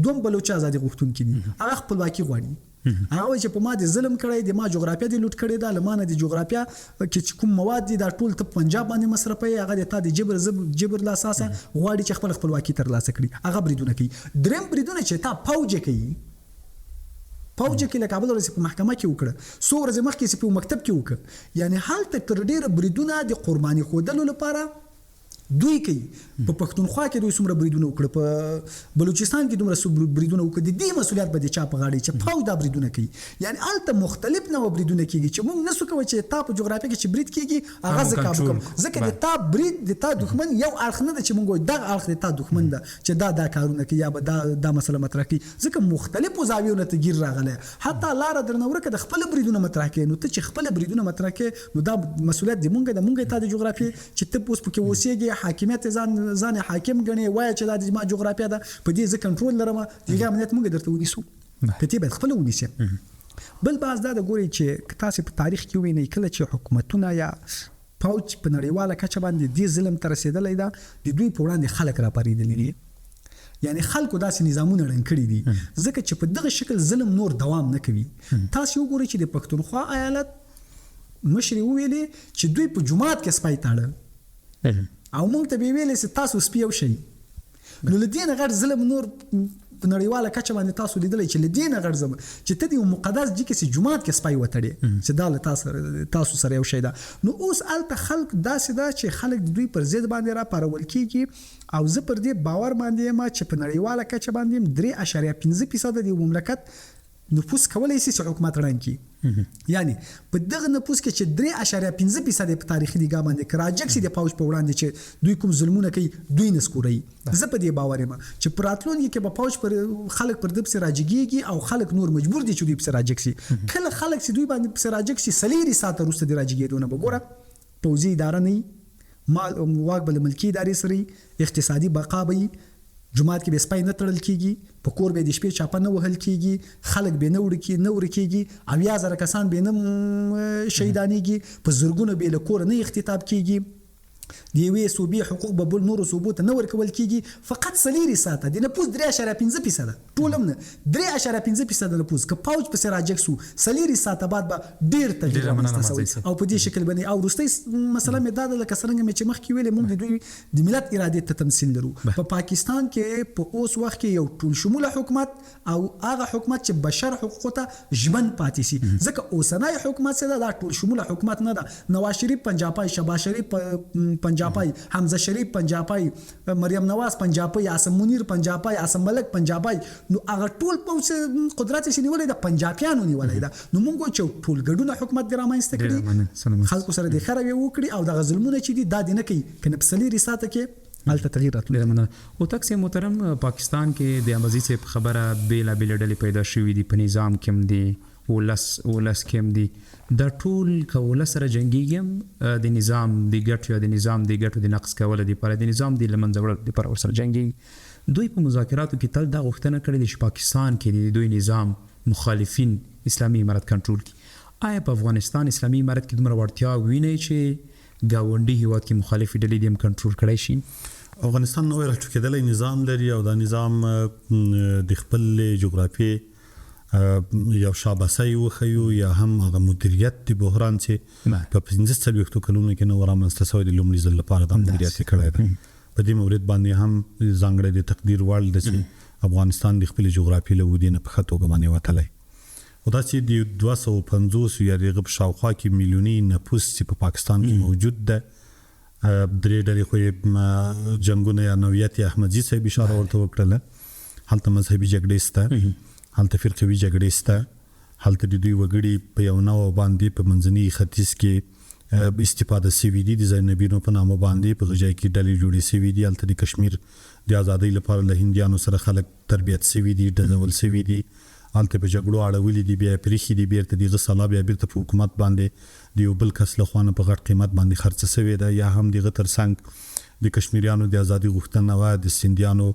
دوم بلوچ ازادي غوښتونکي دي هغه خپلواکي غواړي هغه چې په ما د ظلم کړی د ما جغرافیه د لوټ کړی د لمانه د جغرافیه کې کوم مواد دي دا ټول ته پنجاب باندې مصرفي هغه د تا د جبر لا اساسه غواړي چې خپلواکي ترلاسه کړي هغه بریدونه کوي دریم بریدونه چې تا فوج کوي فوج کې له کابل ورسې په محکمه کې وکړه سو ورځې مخکې چې په مکتب کې وکړه یعنی حالت تر ډیره بریدونه د قرباني خودلو لپاره دوی کوي په پښتونخوا کې دوی څومره بریدونه وکړه په بلوچستان کې دومره بریدونه وکړه د دې مسولیت به د چا په غاړه چې فوج دا بریدونه کوي یعنی الته مختلف نوع بریدونه کیږي چې موږ نسو کوي چې تا په جغرافیه کې چې برید کیږي هغه ځکه کوم ځکه د تا برید د تا دښمن یو اړخ نه ده چې موږ دا اړخ د تا دښمن ده چې دا کارونه کوي یا به دا مسله مطرح کوي ځکه مختلفو زاویو ته گیر راغله حتی لار درنور کې د خپل بریدونه مطرح کوي نو ته چې خپل بریدونه مطرح کوي نو دا مسولیت د موږ ته د جغرافیه چې ته اوس پکې اوسېږي حاکمیت ځان حاکم غني وای چې دا د ما جغرافیه ده په دې ځکه کنټرول لرم دغه امنیت موږ درته ونیسو کته به خپل ونیسي بل باز دا د ګوري چې تاسو په تاریخ کې وینئ کله چې حکومتونه یا فوج په نړیواله کچه باندې د ظلم تر رسیدلې ده د دوی په وړاندې خلک را پریدلې دي یعنی خلکو داسې نظامونه رنګ کړی دي ځکه چې په دغه شکل ظلم نور دوام نه کوي تاسو وګورئ چې د پښتونخوا ایالت مشر ویلي چې دوی په جماعت کې سپای تاړه او موږ ته ویلې چې تاسو سپیو شئ نو لدین غیر ظلم نور په نړیواله کچه باندې تاسو لیدلې چې لدین غیر ظلم چې ته د مقدس ځکه چې جماعت کې سپای وتړي چې دا له تاسو سره یو شی ده نو اوس الته خلک داسې ده چې خلک د دوی پر ضد باندې را پارول کیږي او زه پر دې باور باندې ما چې په نړیواله کچه باندې 3.5% د مملکت نفوس کولای شي چې حکومت رانکي یعنی په دغه نفوس کې چې 3.5% په تاریخي دیګه باندې کراجک سي د پاوج په وړاندې چې دوی کوم ظلمونه کوي دوی نسکوري زه په دې باور یم چې پراتلونکي کې په پاوج پر خلک پر دب سي راجګيږي او خلک نور مجبور دي چې دوی په راجک سي کله خلک چې دوی باندې په راجک سي سلیری ساته روسته دی راجګېدونه وګوره پوزي اداره نه مال واک بل ملکی ادارې سره اقتصادي بقا به جماعت کې به سپای نه تړل کیږي په کور به د شپې چاپه نه وهل کیږي خلک به نه وړ کیږي او یا زره کسان به نه شهیدانېږي په زرګونو به له کور نه اختطاف کیږي د یوې صوبې حقوق به بل نورو صوبو ته نه ورکول کیږي فقط سلیری ساته د نفوس 3.5% ټولم نه 3.5% د نفوس که پاوج په راجک سو سلیری ساته بعد به ډیر تغییر رامنځته او په دې شکل باندې او وروستي مسله مې دا د کسرنګ مې چې مخ کې ویلې موږ د دوی د ملت اراده ته تمثيل لرو په پاکستان کې په اوس وخت کې یو ټول شموله حکومت او هغه حکومت چې بشر حقوقو ته ژمن پاتې سي ځکه اوسنۍ حکومت څه دا ټول شموله حکومت نه ده نواز شریف پنجابای شهباز شریف پنجابای حمزه شریف پنجابای مریم نواز پنجابای عاصم منیر پنجابای عاصم ملک پنجابای نو هغه ټول په قدرت شي نیولې د پنجابیانو نیولې ده نو موږ چې ټول ګډونه حکومت درامنځته کړي خلکو سره د خروي وکړي او د غزلمونه چې دي دا نه کوي کنه په سلیری ساته کې الته تغییر راتللی
او تاسو محترم پاکستان کې د امازي سے خبره بیل ډلې پیدا شوې دي په نظام کې دي ولس کېم دي د ټول کول سره جنگيږم د نظام د ګټ یا د نظام د ګټو د نقص کول دي پر د نظام د لمنځول د پر سره جنگي دوی په مذاکراتو کې تل دا غوښتنه کړې چې پاکستان کې د دوی نظام مخالفین اسلامي امارت کنټرول کړي آیا په افغانستان اسلامي امارت کې دومره وړتیا ویني چې گاونډي هیواد کې مخالفي ډلې دیم کنټرول کړي شي
افغانستان نو راټوکېدلې نظام لري او دا نظام د خپل جغرافي یو شاباسي وخیو یا هم هغه مدیریت د بحران چې په 15 کلونو کې نو رامنځته شوی د لومړي ځل لپاره د مدیریت کړی دی. په دې مورید باندې هم ځانګړی د تقدیر وړ د چې افغانستان د خپل جغرافي له ودې نه په ښه توګه باندې وتلی او دا چې د 250 یا دغه شاوخوا کې میلیوني نفوس چې په پاکستان کې موجود ده. درې ډلې خو جنګونه یا نوعیت احمدزي صاحب اشاره ورته وکړله. هلته مذهبي جګړې شته، هلته فرقوي جګړې شته، هلته د دوی وګړي په یو نوع باندې په منځني ختیځ کې استفاده سوي دي د زینبینو په نامه باندې په غجای کې ډلې جوړې سوي دي. هلته د کشمیر د ازادۍ لپاره له هندیانو سره خلک تربیت سوي دي، ډزول سوي دي، هلته په جګړو اړولي دي، بیا پریخي دي، بیرته دغه سلا بیا بیرته په حکومت باندې د یو بل کس له خوا نه په غټ قیمت باندې خرڅ سوي ده. یا هم دغه ترڅنګ د کشمیریانو د ازادۍ غوښتنه وه، د سندیانو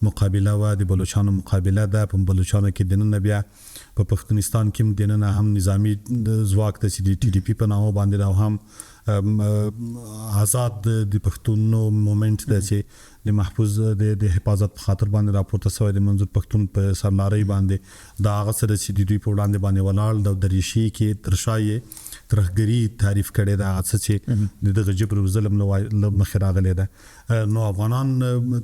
مقابله وه، د بلوچانو مقابله ده. په بلوچانو کې دننه بیا په پښتونستان کې دننه هم نظامی ځواک د TDP په نامه باندې او هم آزاد د پښتون مومنت د چې د محفوظ د حفاظت په خاطر باندې راپورته شوی د منظور پښتون په سرلاري باندې دا هغه سره چې د دوی په وړاندې باندې ولاړ د دریشي کې ترشای ترخګری تعریف کړي دا هغه چې دغه جبر او ظلم له مخې راغلی ده. نو افغانان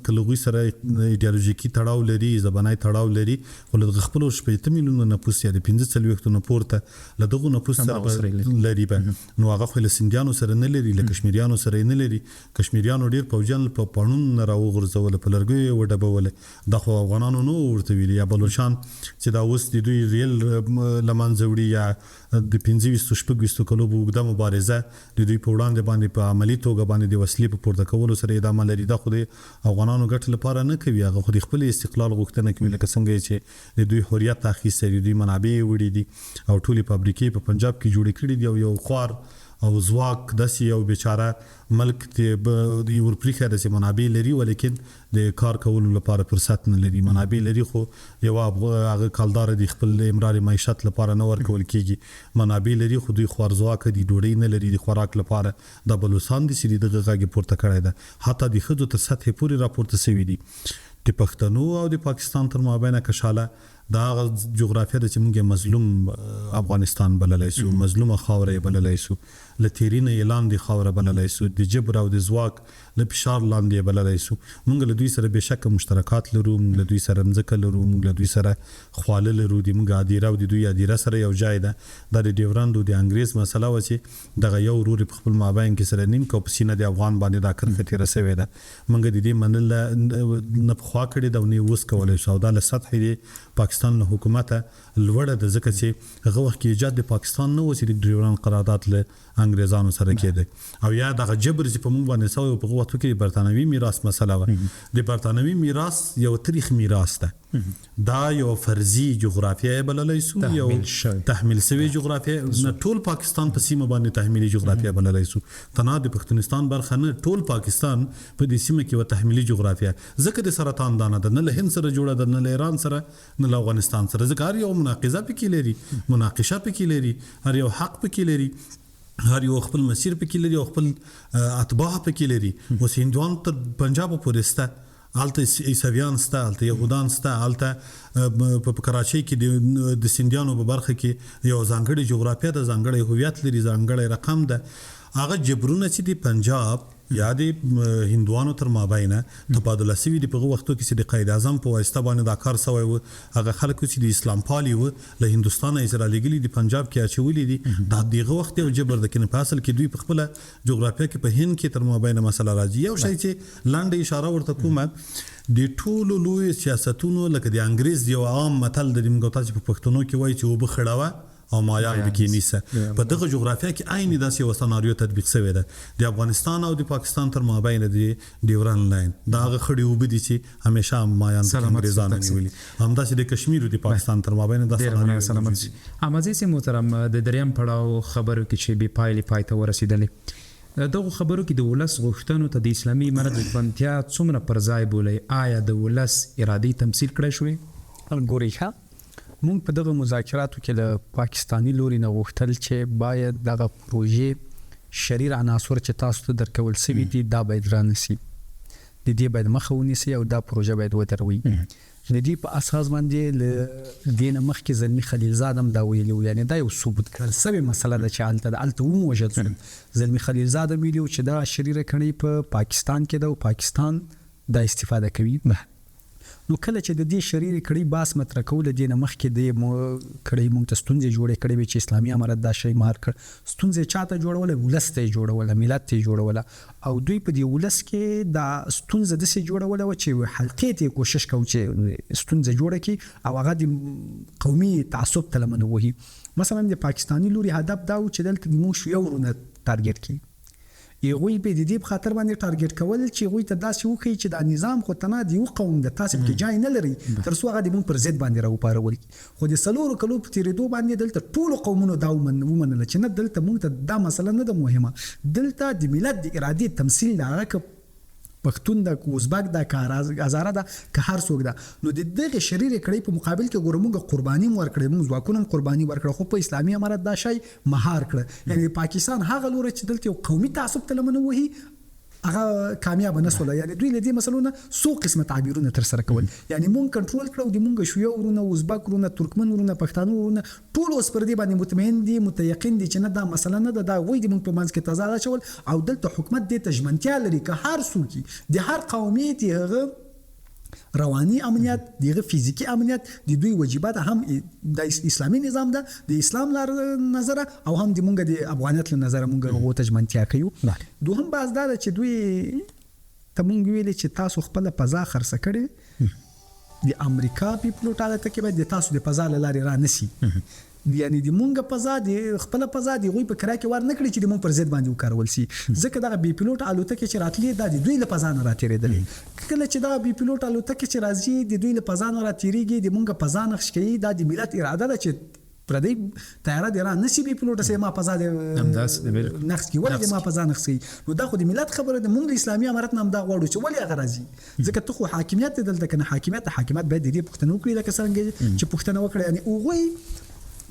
کلهغوی سره ایډیالوژیکي تړاو لري، زبانای تړاو لري، خو له خپل 15 میلیونه نفوس یا د 15 نه پورته له دغه نفوس سره لري به نو هغه خو له سندیانو سره نه لري، له کشمیریانو سره نه لري. کشمیریانو ډیر پوجان په پړون راو غرزول په لرګي وډبول د خو افغانانو نو ورته ویل. یا بلوچستان چې دا اوس د دوی ریل لمنځوړي یا د 25 کلو وګړه مبارزه د دوی په وړاندې باندې په عملی توګه باندې د وسلې په پورته کولو سره ادامه لري. دا خو د افغانانو ګټ لپاره نه کوي، هغه خو د خپل استقلال غوښتنه کوي، لکه څنګه چې د دوی حریت اخیستي، د دوی منابع وړي دي او ټولي فابریکې په پنجاب کې جوړې کړې دي. یو خوار او زواک داسې یو بیچاره ملک ته د یورپریخه د منابع لري ولیکن د کار کولو لپاره فرصت نه لري. منابع لري خو یو هغه کالدار د خپل امرار معیشت لپاره نه ورکول کیږي. منابع لري خو دوی خوار زواک دي ډوډۍ نه لري د خوراک لپاره. د بلوچستان د سری دغه غږی پورته کړی ده، حتی د خځو تر سطح پورې راپورته شوی دي. د پښتنو او د پاکستان تر مابین کشاله دا جغرافیه د چې موږ مظلوم افغانستان بللای سو، مظلومه خاوره بللای سو، لتیرینه اعلان دی خاوره بللای سو، د جبر او د زواک له فشار لاندې بللای سو. موږ له دوی سره به شک مشترکات لرو، موږ له دوی سره مځکه لرو، موږ له دوی سره خواله لرو، د موږ ادیره او د دوی ادیره سره یو ځای ده. د ډیورند او د انګریز مسله و چې دغه یو ورور په خپل مابین کې سره نیم کو پسینه د افغان باندې دا کرخه تیر سوی ده. موږ د دې منل نه خوا کړی دا نه وس کولای شو. دا له سطح دی پاکستان له حکومت لوړه د ځکه چې هغه وخت کې ایجاد د پاکستان نه و چې د ډیورند قرارداد له انګریزانو سره کېده او یا دغه جبر چې په موږ باندې سوی په وخت کې برتانوي میراث مسله و. د برتانوي میراث یو تاریخ میراث ده، دا یو فرضي جغرافیه بللای سو، یو تحمیل شوی جغرافیه نه ټول پاکستان په سیمه باندې تحمیلي جغرافیه بللای سو. تنها د پښتونستان برخه نه ټول پاکستان په دې سیمه کې و تحمیلي جغرافیه. ځکه د سرطان دانه ده، نه له هند سره جوړه ده، نه له ایران سره، نه له افغانستان سره. ځکه هر یو مناقضه پکې لري، مناقشه پکې لري، هر یو حق پکې لري، هر یو خپل مسیر پکې لري او خپل اتباع پکې لري. اوس هندوان تر پنجاب پورې سته، الته عیسویان سته، الته یهودان سته، الته په کراچۍ کې د سندیانو په برخه کې یو ځانګړي جغرافیه ده، ځانګړي هویت لري، ځانګړي رقم ده. هغه جبرونه چې د پنجاب یا د هندوانو تر مابینه تبادله شوي دي په وختو کې چې د قائد اعظم په واسطه باندې دا کار شوی و. هغه خلکو چې د اسلام پالي و له هندستان اسرائیلي د پنجاب کې اچولي دي، دا دغه وخت یو جبر د کنه په اصل کې دوی په خپل جغرافیه کې په هند کې تر مابینه مسله راځي. یو شی چې لاندې اشاره ورته کومه د ټولو لوی سیاستونو لکه د انګریز یو عام متل د موږ تاسو په پښتنو کې وایي چې وبخړاوه او مایان بکې نیسه. په دغه جغرافیه کې عین داسې یو سناریو تطبیق شوی ده. د افغانستان او د پاکستان تر مابین د ډیورند لاین دا هغه خړې وبدي چې همیشه مایان انګریزانو نیولي، همداسې د کشمیر او د پاکستان تر مابین د سناریو
سلامت. امازي سي محترم د دریم پړاو خبرو کې چې بي پایله پایته ورسیدلې، دغه خبرو کې د ولس غوښتنو ته د اسلامي مرد بنتیا څومره پر ځای بولي؟ آیا د ولس ارادي تمثيل کړی شوی؟
ګوريخه مونږ په دغه مذاکراتو کې له پاکستانی لوري نه غوښتل چې باید دغه پروژې شریر عناصر چې تاسو ته درکول سوي دي دا باید رانسي. د دې باید مخه ونیسي او دا پروژه باید ودروي. د دې په اساس باندې له دې نه مخکې زلمي خلیلزاد هم دا ویلي و، یعنی دا یو ثبوت کړل سوې مسله ده چې هلته ووژل شو. زلمي خلیلزاد هم ویلي و چې دا شریره کړۍ په پاکستان کې ده او پاکستان دا استفاده کوي. نو کله چې د دې شریرې کړۍ باس مطرح کول د دې نه مخکې د کړۍ موږ ته ستونزې جوړې کړې وې چې اسلامي امارت دا شی مار کړ. ستونزې چاته جوړوله؟ ولس ته یې جوړوله، ملت ته یې جوړوله. او دوی په دې ولس کې دا ستونزه داسې جوړوله وه چې حلقې ته یې کوشش کوو چې ستونزه جوړه کړي او هغه د قومي تعصب ته لمنه وهي. مثلا د پاکستاني لوري هدف دا و چې دلته زموږ شیعه ورونه ټارګېټ کړي. هغوی به د دې په خاطر باندې ټارګېټ کول چې هغوی ته داسې وښیي چې دا نظام خو تنه د یو قوم د تاسې پکې جای نه لري تر څو هغه د موږ پر ضد باندې راوپارول. خو د 4 کلو په تېرېدو باندې دلته ټولو قومونو دا ومنله چې نه، دلته موږ ته دا مسله نه ده مهمه، دلته د ملت د ارادې تمثیل د هغه که پښتون ده که ازبک ده که هزاره ده که هر څوک ده. نو د دغې شریرې کړۍ په مقابل کې ګوره موږ قرباني هم ورکړې، موږ ځواکونه هم قرباني ورکړه، خو په اسلامي امارت دا شی مهار کړه. یعنی پاکستان هغه لوری چې دلته یو قومي تعصب ته لمنه وهي هغه کامیاب نه سول. یعنی دوی له دې مسلو نه څو قسمه تعبیرونه تر سره کول. یعنی مونږ کنټرول کړو د مونږ شیعه ورونه، ازبک ورونه، ترکمن ورونه، پښتانه ورونه، ټول اوس پر دې باندې مطمئن دي، متيقن دي چې نه دا مسله نه ده، دا وایي د مونږ په منځ کې تضاد اچول. او دلته حکومت دې ته ژمنتیا لري که هر څوک د هر قومیت هغه رواني امنیت، دغه فزیکی امنیت د دوی واجبات هم د اسلامي نظام ده، د اسلام لار نظر او هم د مونږ د افغانیت له نظر مونږ غوته ژمنتیا کوي. دوهم باز دا چې دوی ته مونږ ویلي چې تاسو خپل فضا خرڅ کړي، د امریکا پیپلوټ الوتکې کې باید د تاسو د فضا له لارې را نسی. یعنی د مونږ فضا د خپل فضا د غوی په کرا کې ور نه کړی چې د مونږ پر ضد باندې وکارول شي. ځکه دغه بي پیلوټ الوتکې چې راتلې د دوی له فضا نه راتېرېدلې. کله چې دغه بي پیلوټ الوتکې چې راځي د دوی له فضا نه راتېریږي، د مونږ فضا نقش کوي، دا د ملت اراده ده چې پردی طیاره د ایران نسی بي پیلوټ سه ما فضا د نقش کوي، ولې ما فضا نقش کوي. نو دا خو د ملت خبره ده، مونږ د اسلامي امارت نام دا غواړو چې ولې هغه راځي. ځکه ته خو حاکمیت دلته کنه حاکمیت باید د دې پښتنو کړی لکه څنګه چې پښتنو وکړي. یعنی اوغوي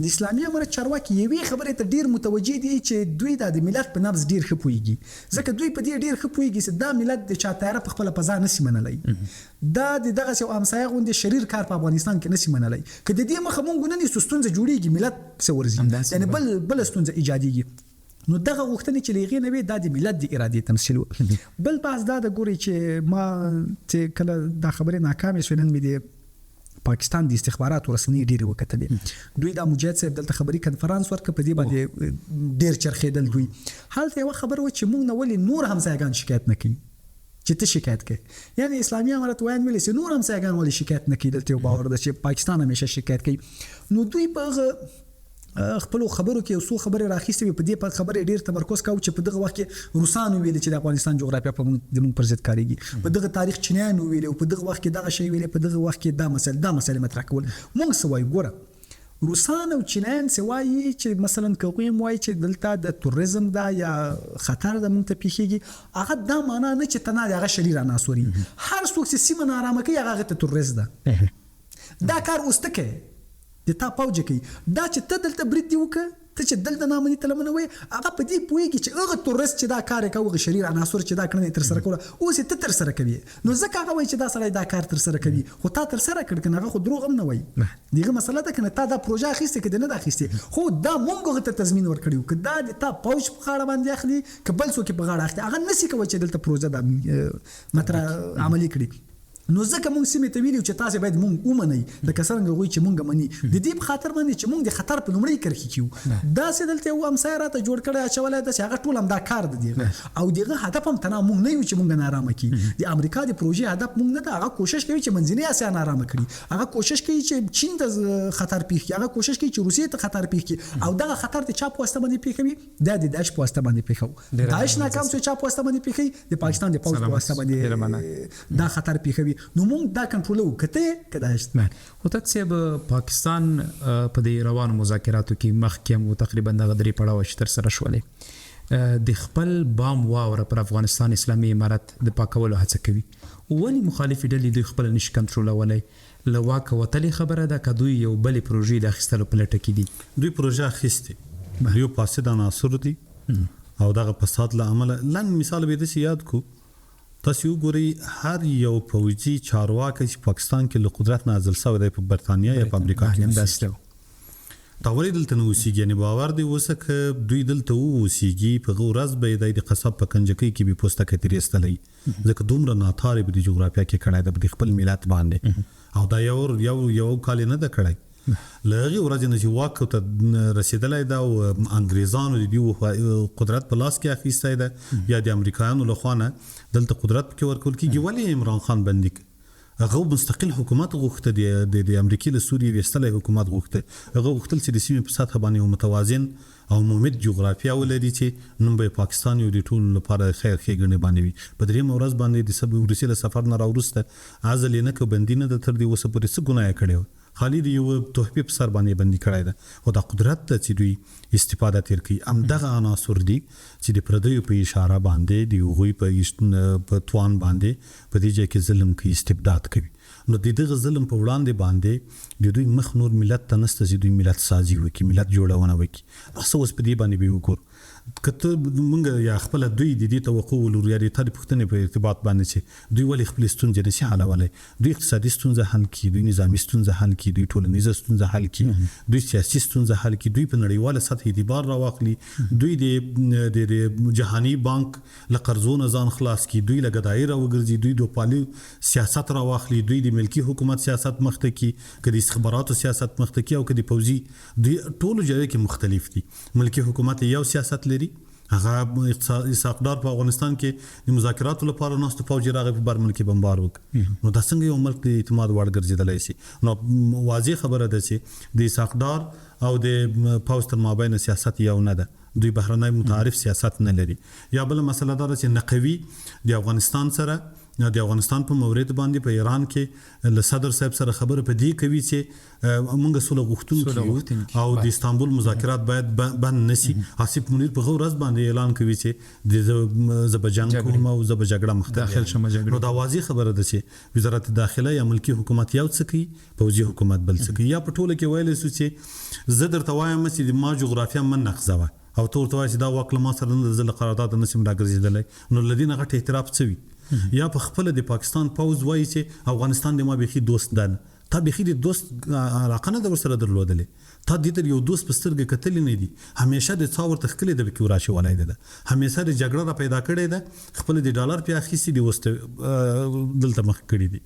د اسلامي امارت چارواکي یوې خبرې ته ډیر متوجه دي چې دوی د ملت په نبض ډیر ښه پوهیږي. ځکه دوی په دې ډیر ښه پوهیږي چې دا ملت د چا طیاره په خپل فضا نسی منلی، دا دغه یو امسایه غوندې شریر کار په افغانستان کې نسی منلی. که د دې مخه مونږ نه نیسو ستونزه جوړیږي، ملت څه ورځي، یعنی بل ستونزه ایجادیږي. نو دغه غوښتنې چې لغې نه وي دا د ملت د ارادې تمثیل و. بل باز دا د ګوري چې ما چې کله دا خبره ناکامه شوه، نن مې د پاکستان د استخباراتو رسنۍ ډېر وکتلې. دوی د مجاهد صاحب دلته خبري کنفرانس ورکړ، په دې باندې ډېر چرخېدل. دوی هلته یو خبر و چې موږ نه ولې نور همسایگان شکایت نه کوي چې ته شکایت کوي. یعنی اسلامي امارت وایي ویل چې نور همسایگان ولې شکایت نه کوي، دلته یو باور ده چې پاکستان همیشه شکایت کوي. نو دوی په خپل خبرو کې اوسو خبره راخیستې په دې خبره ډیر تمرکز کاوه چې په دغه وخت کې روسانو ویل چې د افغانستان جغرافیه په موږ پر ضد کاریږي، په دغه تاریخ چینیانو ویل او په دغه وخت کې دغه شی ویل، په دغه وخت کې دا مسله مطرح کول. موږ سوای ګوره روسان او چینیان سوای چې مثلا کوم وای چې دلته د توریزم دا یا خطر د مونږ ته پیښیږي، هغه دا معنا نه چې تنه هغه شریر عناصري هر څوک چې سیمه نارامه کوي هغه ته توریز ده. دا کار اوسته د تا پوجا کوي. دا چې ته دلته برید دی وکړه، ته چې دلته نامني تلمنه وي، هغه په دې پوهیږي چې هغه تورست چې دا کار کوي، هغه شریر عناصر چې دا کړنه تر سره کوله اوس ته تر سره کوي. نو ځکه هغه وایي چې دا سړی دا کار تر سره کوي، خو تا تر سره کړ کنه هغه خو دروغ هم نه وایي. دغه مسله ده کنه تا دا پروژه اخیسته کې نه دا اخیسته، خو دا مونږ ته تضمین ورکړیو چې دا د تا پوج په غاړه باندې اخلي کبل څوک په غاړه اخلي، هغه نسی کوي چې دلته پروژه دا مطرح عملی کړي. نو ځکه مونږ سیمه ته ویلو چې تاسو باید مونږ ومنئ، لکه څنګه غوي چې مونږ مني د دې په خاطر باندې چې مونږ د خطر په لومړی کرخي کیو. دا سه دلته یو امسایه راته جوړ کړی اچولای د هغه ټول هم دا کار دی او دغه هدف هم تنه مونږ نه یو چې مونږ نارامه کی. د امریکا د پروژې هدف مونږ نه، هغه کوشش کوي چې منځنۍ اسیا نارامه کړي، هغه کوشش کوي چې چین ته خطر پیښ کړي، هغه کوشش کوي چې روسیې ته خطر پیښ کړي، او دغه خطر د چا په واسطه باندې پیښوي، د داعش په واسطه باندې پیښو. داعش ناکام شو، چا په واسطه باندې پیښوي، د پاکستان د پوز په واسطه باندې دا خطر پیښوي. نو مونږ دا کنټرول وکړه کداست.
خو تاسو پاکستان په دې روانو مذاکراتو کې مخکې مو تقریبا د غدري پړاو تر سره شولې، د خپل بام واوره پر افغانستان اسلامي امارت د پاکولو هڅه کوي، ولې مخالفي ډلې دوی خپل نش کنټرولولای لواک وتلی خبره ده که دوی یو بل پروژې د اخیستلو په لټه کې دي؟
دوی پروژه اخیستې، یو فاسد عناصر دي او دغه فساد له امله لن مثال به د یاد کو تاسو وګورئ هر یو پوځي چارواکي چې پاکستان کې له قدرت نازل شوی دی په برتانیا یا په امریکا کې
همداسې
دا ولې دلته نه اوسېږي یعنې باور دی اوسه که دوی دلته واوسېږي په هغه ورځ به یې د قصب په کنجکۍ کې به پوستکی ترې ایستلی ځکه دومره ناتارې به د جغرافیا کې کړی ده په د خپل ملت باندې او دا یو کال نه ده کړی له هغې ورځې نه چې واک ته رسېدلی ده او انګریزانو د دوی قدرت په لاس کې اخیستی ده یا د امریکایانو له خوا نه دلته قدرت پکې ورکول کېږي ولې عمران خان بندي هغه مستقل حکومت غوښته د امریکې له سوریې ویستلی حکومت غوښته هغه غوښتل چې د سیمې په سطحه باندې متوازن او ممد جغرافیا ولري چې نن به پاکستان یو د ټولو لپاره خیر ښېګڼې باندې وي په درېیمه ورځ باندې د وروستي له سفر نه راوروسته عزل یې نه که بندي نه ده تر دې اوسه پورې څه ګناه یې کړې وه خالي د یو تحفې په سر باندې بندي کړی ده خو دا قدرت ته چې دوی استفاده تیر کوي همدغه عناصر دي چې د پردیو په اشاره باندې د هغوی په توان باندې په دې ځای کې ظلم کوي استبداد کوي نو د دغه ظلم په وړاندې باندې د دوی مخ نور ملت ته نسته چې دوی ملت سازي وکړي ملت جوړونه وکړي بس اوس په دې باندې به وګورو کته مونږ یا خپل دوی د دې توقع ولرو یا د تاریخ پښتنې په ارتباط باندې چې دوی ولې خپل ستونزې نشي حلولای دوی اقتصادي ستونزې حل کړي دوی نظامی ستونزې حل کړي دوی ټولنیزه ستونزې حل کړي دوی سیاسي ستونزې حل کړي دوی په نړیواله سطح اعتبار راواخلي دوی د جهاني بانک له قرضو نه ځان خلاص کړي دوی له ګدایي راوګرځي دوی د پالي سیاست راواخلي دوی د ملکی حکومت سیاست مخته کړي که د استخباراتو سیاست مخته کړي او که د پوځي دوی ټولو ځایو کې مختلف دي ملکی حکومت یو سیاست لري هغه اسحاقدار په افغانستان کې د مذاکراتو لپاره ناست فوجي راغی په برمل کې بمبار وکړ نو دا څنګه یو ملک د اعتماد وړ ګرځېدلی شي نو واضح خبره ده چې د اسحاقدار او د پوځ تر مابین سیاست یو نه ده دوی بهرنی متعارف سیاست نه لري یا بل مسله دا چې نقوي د افغانستان سره د افغانستان په مورید باندې په ایران کې له صدر صاحب سره خبره په دې کوي چې موږ سوله غوښتونکي او د استانبول مذاکرات باید بند نشي آصف منیر په ورځ باندې اعلان کوي چې د زبجنګ کوم او زب جګړه مختلف نو دا واضح خبره ده چې وزارت داخله یا ملکی حکومت یو څه کوي پوځي حکومت بل څه کوي یا په ټوله کې ویل شو چې زه درته وایم چې ما جغرافیا من نقضوه او تور توای چې دا واکله ما سره نه د قرارداد نسیم راګرځیدلی نو لدی نه غټ اعتراف څوي یا په خپل د پاکستان پوز وایي چې افغانستان د ما بيخي دوست ده تا بيخي د دوست علاقه نه ورسره درلودلې تا د یو دوست په سترګې کتلې نه دي همیشه د څاور تخکلې د بکو راشي ولای ده همیشه د جګړه را پیدا کړې ده خپل د ډالر په اخیسي دی وست دلته مخ کړی دي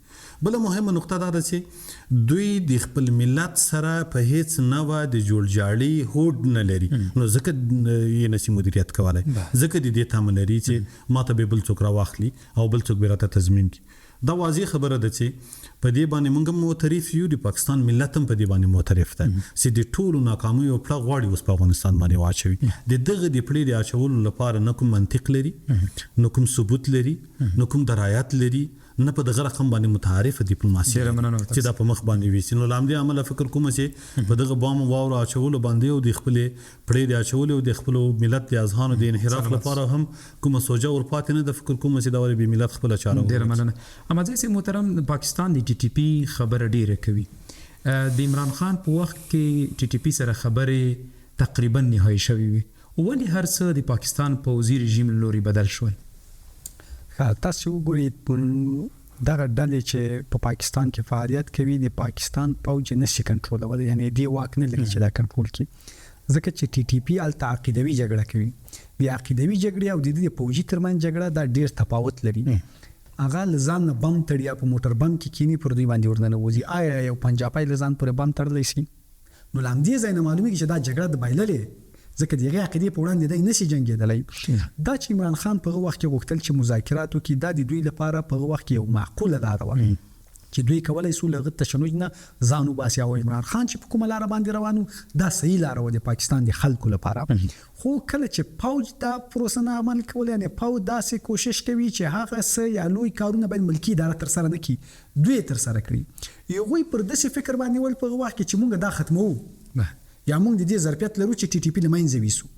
بل مهمه نقطه دا ده چې دوی د خپل ملت سره په هیڅ نوع د جوړجاړي هوډ نه لري نو ځکه یې نشي مدیریت کولای ځکه د دې تمه لري چې ماته به بل څوک راواخلي او بل څوک به راته تضمین کړي دا واضح خبره ده چې په دې باندې موږ معترف یو د پاکستان ملت هم په دې باندې معترف ده چې د ټولو ناکامۍ او پړه غواړي اوس په افغانستان باندې واچوي د دغه د پړې د اچولو لپاره نه کوم منطق لري نه کوم ثبوت لري نه کوم درایت لري نه په دغه رقم باندې متعارف ډیپلوماسي چې دا په مخ باندې وي نو لامدي عمل فکر کوم چې په دغه بام واور اچولو باندې او د خپل پړې د اچولو او د خپل ملت د اذهان د انحراف لپاره هم کوم سوجا ور پاتې نه د فکر کوم چې دا ور به ملت خپل چاره
ډیر مننه اما ځکه محترم پاکستان د ټي ټي پی خبره ډیره کوي د عمران خان په وخت کې ټي ټي پی سره خبره تقریبا نهایی شوی وي ولې هر څه د پاکستان پوځي رژیم لوري بدل شول
تاسو وګورئ دغه ډلې چې په پاکستان کې فعالیت کوي د پاکستان پوځ نشي کنټرولول یعنی دی واک نه لري چې دا کنټرول کړي ځکه چې ټي ټي پی الته عقیدوي جګړه کوي د عقیدوي جګړې او د دې پوځي ترمن جګړه دا ډیر تفاوت لري هغه لزان بم تړیا په موټر بم کې کینی پر دوی باندې ورننه وځي آیا یو پنجابی لزان پر بم تړلی شي نو لاندې ځای نه معلومیږي چې دا جګړه د بایللې ځکه دغه عقیدې په وړاندې د نشي جنگیدلی دا چې عمران خان په وخت کې غوښتل چې مذاکراتو کې د دوی لپاره په وخت کې یو معقوله لار و چې دوی کولای سو لغت تشنج نه ځانو باسي او عمران خان چې په کومه لار باندې روانو دا صحیح لار و د پاکستان د خلکو لپاره خو کله چې پوج دا پروسه نه عمل کول یعنی پوج داسې کوشش کوي چې هغه څه یا لوی کارونه باید ملکی اداره تر سره نه کړي دوی تر سره کړي یو پر داسې فکر باندې ول په وخت کې چې مونږ دا ختمو یا موږ د دې ظرفیت لرو چې ټي ټي پی لمنځه ویسو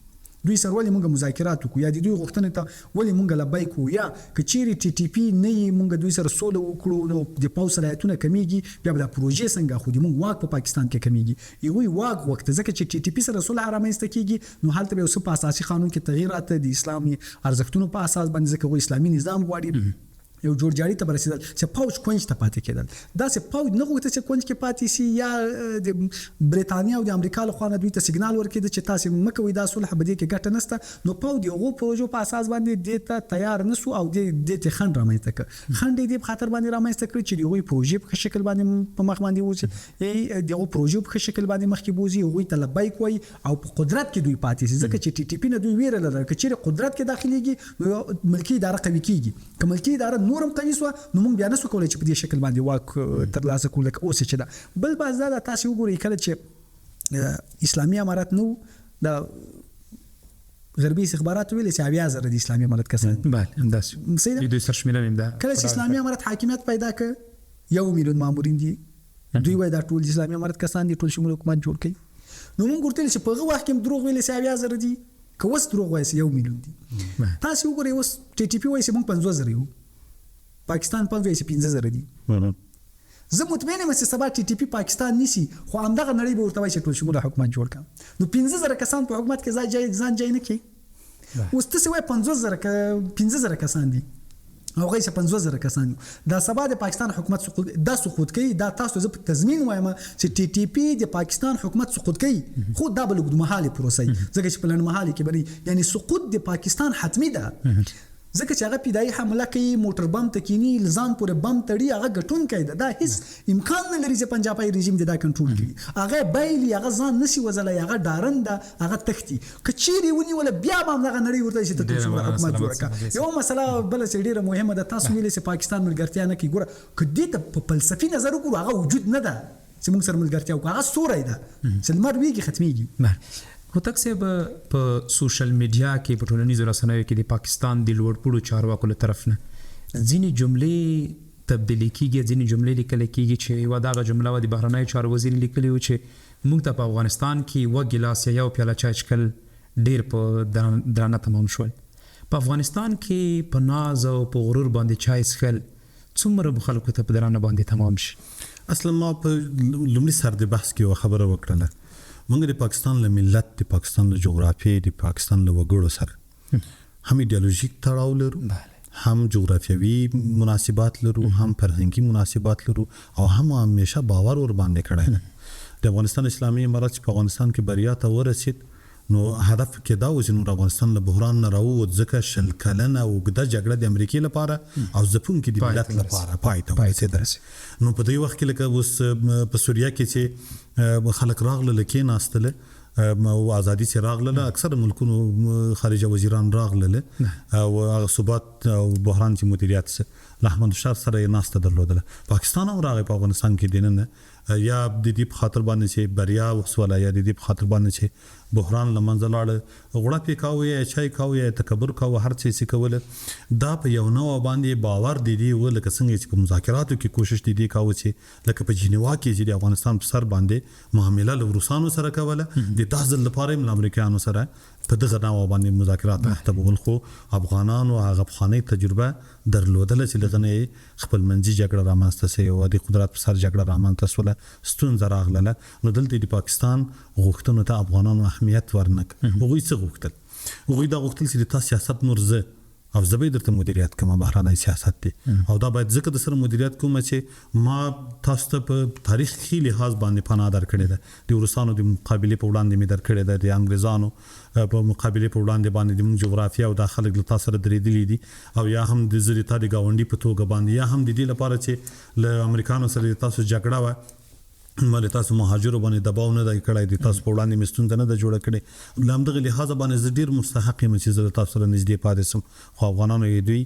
دوی سره ولې موږ مذاکرات وکړو یا د دوی غوښتنې ته ولې موږ لبیک وو یا کچېری ټي ټي پی نه موږ دوی سره سوله وکړو نو د پاو صلاحیتونه کمیږي بیا د پروژې څنګه خو د موږ واک په پاکستان کې کمیږي یو واک وخت ځکه چې ټي ټي پی سره سوله رامنځته کیږي نو حالت به اوس په اساسي قانون کې تغییرات د اسلامي ارزښتونو په اساس باندې ځکه اسلامي نظام غواړي
یو جوړجاړي ته رسیدل چې پوج کونج ته پاتې کېدل. داسې پوج نه غوښته چې کونج کې پاتې شي یا د بریتانیا او د امریکا له خوا نه دوی ته سیګنال ورکړي چې تاسو مکه وي دا صلح به دې کې ګټه نشته. نو پوج یو پروژو په اساس باندې دې ته تیار نسو او دې ته خند رامنځته کړ. خند دې په خاطر باندې رامنځته کړ چې دوی پروژې په شکل باندې په مخ باندې وځي دغه پروژې په شکل باندې مخ کې بوزي او ته لبیک وي او په قدرت کې دوی پاتې شي. ځکه چې ټي ټي پی نه دوی ویره لري چې چیرې قدرت کې داخليږي نو ملکی اداره قوي کیږي. که ملکی اداره نورم قوي سو نو موږ بیا نسو کولای چې په دې شکل باندې واک ترلاسه کول اوس چې دا بل باز دا تاسو وګورئ کله چې اسلامي امارات نو د غربي استخبارات ویل چې بیا زره د اسلامي امارات کسان
بله همداسې دوی سرشمیره نیم ده
کله چې اسلامي امارات حاکمیت پیدا کړ 1 میلیون مامورین دي دوی وای دا ټول اسلامي امارات کسان دي ټول شمول حکومت جوړ کړي. نو موږ ورته چې په هغه وخت کې دروغ ویل چې بیا زره دي که وس دروغ وایي 1 میلیون دي. تاسو وګورئ اوس ټي ټي پی وایي چې موږ 50,000 یو پاکستان 15,000 دي. زه مطمئن یم چې سبا ټي ټي پی پاکستان نیسی خو همدغه نړۍ به ورته وایي چې ټول شمول حکومت جوړ کړه. نو 15,000 کسان په حکومت کې ځان جای نه کوي. اوس تاسو وایي 15,000 کسان دي او غیشه 50,000 کسان دا سبا د پاکستان حکومت سقوط کوي. دا تاسو زه په تضمین وایم چې ټي ټي پی د پاکستان حکومت سقوط کوي خو دا بل اوږدمهاله پروسه ځکه چې په لنډمهاله کې بری یعنی سقوط د پاکستان حتمی ده. ځکه چې هغه پیدایي حمله کوي موټر بم تکینی لزان پورې بم تړي هغه غټون کوي دا هیڅ امکان نه لري چې پنجابي رژیم دا کنټرول کړي. هغه بایلی هغه ځان نسی وزلای هغه ډارند هغه تختی کچيري ونی ولا بیا هم هغه نړۍ ورته چې ته حکومت جوړ کړه. یو مسله بل چې ډیره مهمه ده تاسو ویلې چې پاکستان ملګرتیا نه کوي. ګوره کدی ته په فلسفي نظر وګورو هغه وجود نه ده چې موږ سره ملګرتیا وکړو. هغه سوري ده چې لمر ویږي ختميږي.
هوتک صاحب په سوشل میډیا کې په ټولنیزو رسنیو کې د پاکستان د لوړپوړو چارواکو له طرف نه ځینې جملې تبدیلي کیږي ځینې جملې لیکل کیږي چې یوه دغه جمله و د بهرنیو چارو وزیر لیکلي و چې موږ ته په افغانستان کې 1 ګیلاس یا 1 پیاله چای څښل ډېر په درانه تمام شول. په افغانستان کې په ناز او په غرور باندې چای څښل څومره خلکو ته په درانه باندې تمام شي؟
اصلا ما په لومړي سر د بحث کې خبره وکړله موږ د پاکستان له ملت د پاکستان له جغرافیې د پاکستان له وګړو سره هم ایدئولوژیک تړاو لرو هم جغرافیوي مناسبات لرو هم فرهنګي مناسبات لرو او هم همیشه باور ور باندې کړی دی. د افغانستان اسلامي امارات په افغانستان کې بریا ته ورسید نو هدف کې دا و چې نور افغانستان له بحران نه راووت ځکه شل کلنه اوږده جګړه د امریکا لپاره او ځپونکي د ملت لپاره پای ته ورسېده. نو په دې وخت کې لکه اوس په سوریه کې چې خلک راغله لکه ناستله او ازادي چې راغله اکثر ملکونو خارجه وزیران راغله او هغه ثبات او بحران چې مدیریت احمد شاه سره ناسته درلودله. پاکستان هم راغی په افغانستان کې دینه یا د دې په خاطر باندې چې بریا وسوله یا د دې په خاطر باندې چې بحران لمنځه لاړ غړپې کاوه یا چای کاوه یا تکبر کاوه هر څه چې کوله دا په یو نوع باندې باور دی ولکه څنګه چې په مذاکراتو کې کوشش دی کاوه چې لکه په جنیوا کې چې د افغانستان په سر باندې معامله له روسانو سره کوله د تاسو لپاره هم امریکایانو سره په دغه نوع باندې مذاکرات مختبول خو افغانانو هغه بخاني تجربه درلودله چې لغنه خپل منځي جګړه رامنځته شوه او د قدرت پر سر جګړه رامنځته شوه ستونزه راغله. نو دلته د پاکستان غوښتنو ته افغانانو اهمیت ورنک هغوی څه غوښتل هغوی دا غوښتل چې د سیاست نور زه او زبې درته مدیریت کوم بهرانه سیاست دی او دا باید ځکه د سره مدیریت کوم چې ما تاسو ته په تاریخي لحاظ باندې پناه درکړې ده د روسانو د مقابله په وړاندې می درکړې ده د انګريزانو په مقابله په وړاندې باندې د جغرافیه او د خلک له تاسو سره درېدلې دي او یا هم د زریتا د گاونډي په توګه باندې یا هم د دې لپاره چې له امریکانو سره تاسو جګړه و مله تاسو مهاجر باندې دباو نه دی کړای دي تاسو په وړاندې مستون نه د جوړ کړي لامدغه لحاظ باندې زډیر مستحق یم چې زه تاسو سره نږدې پاتې سم خو افغانانو یې دوی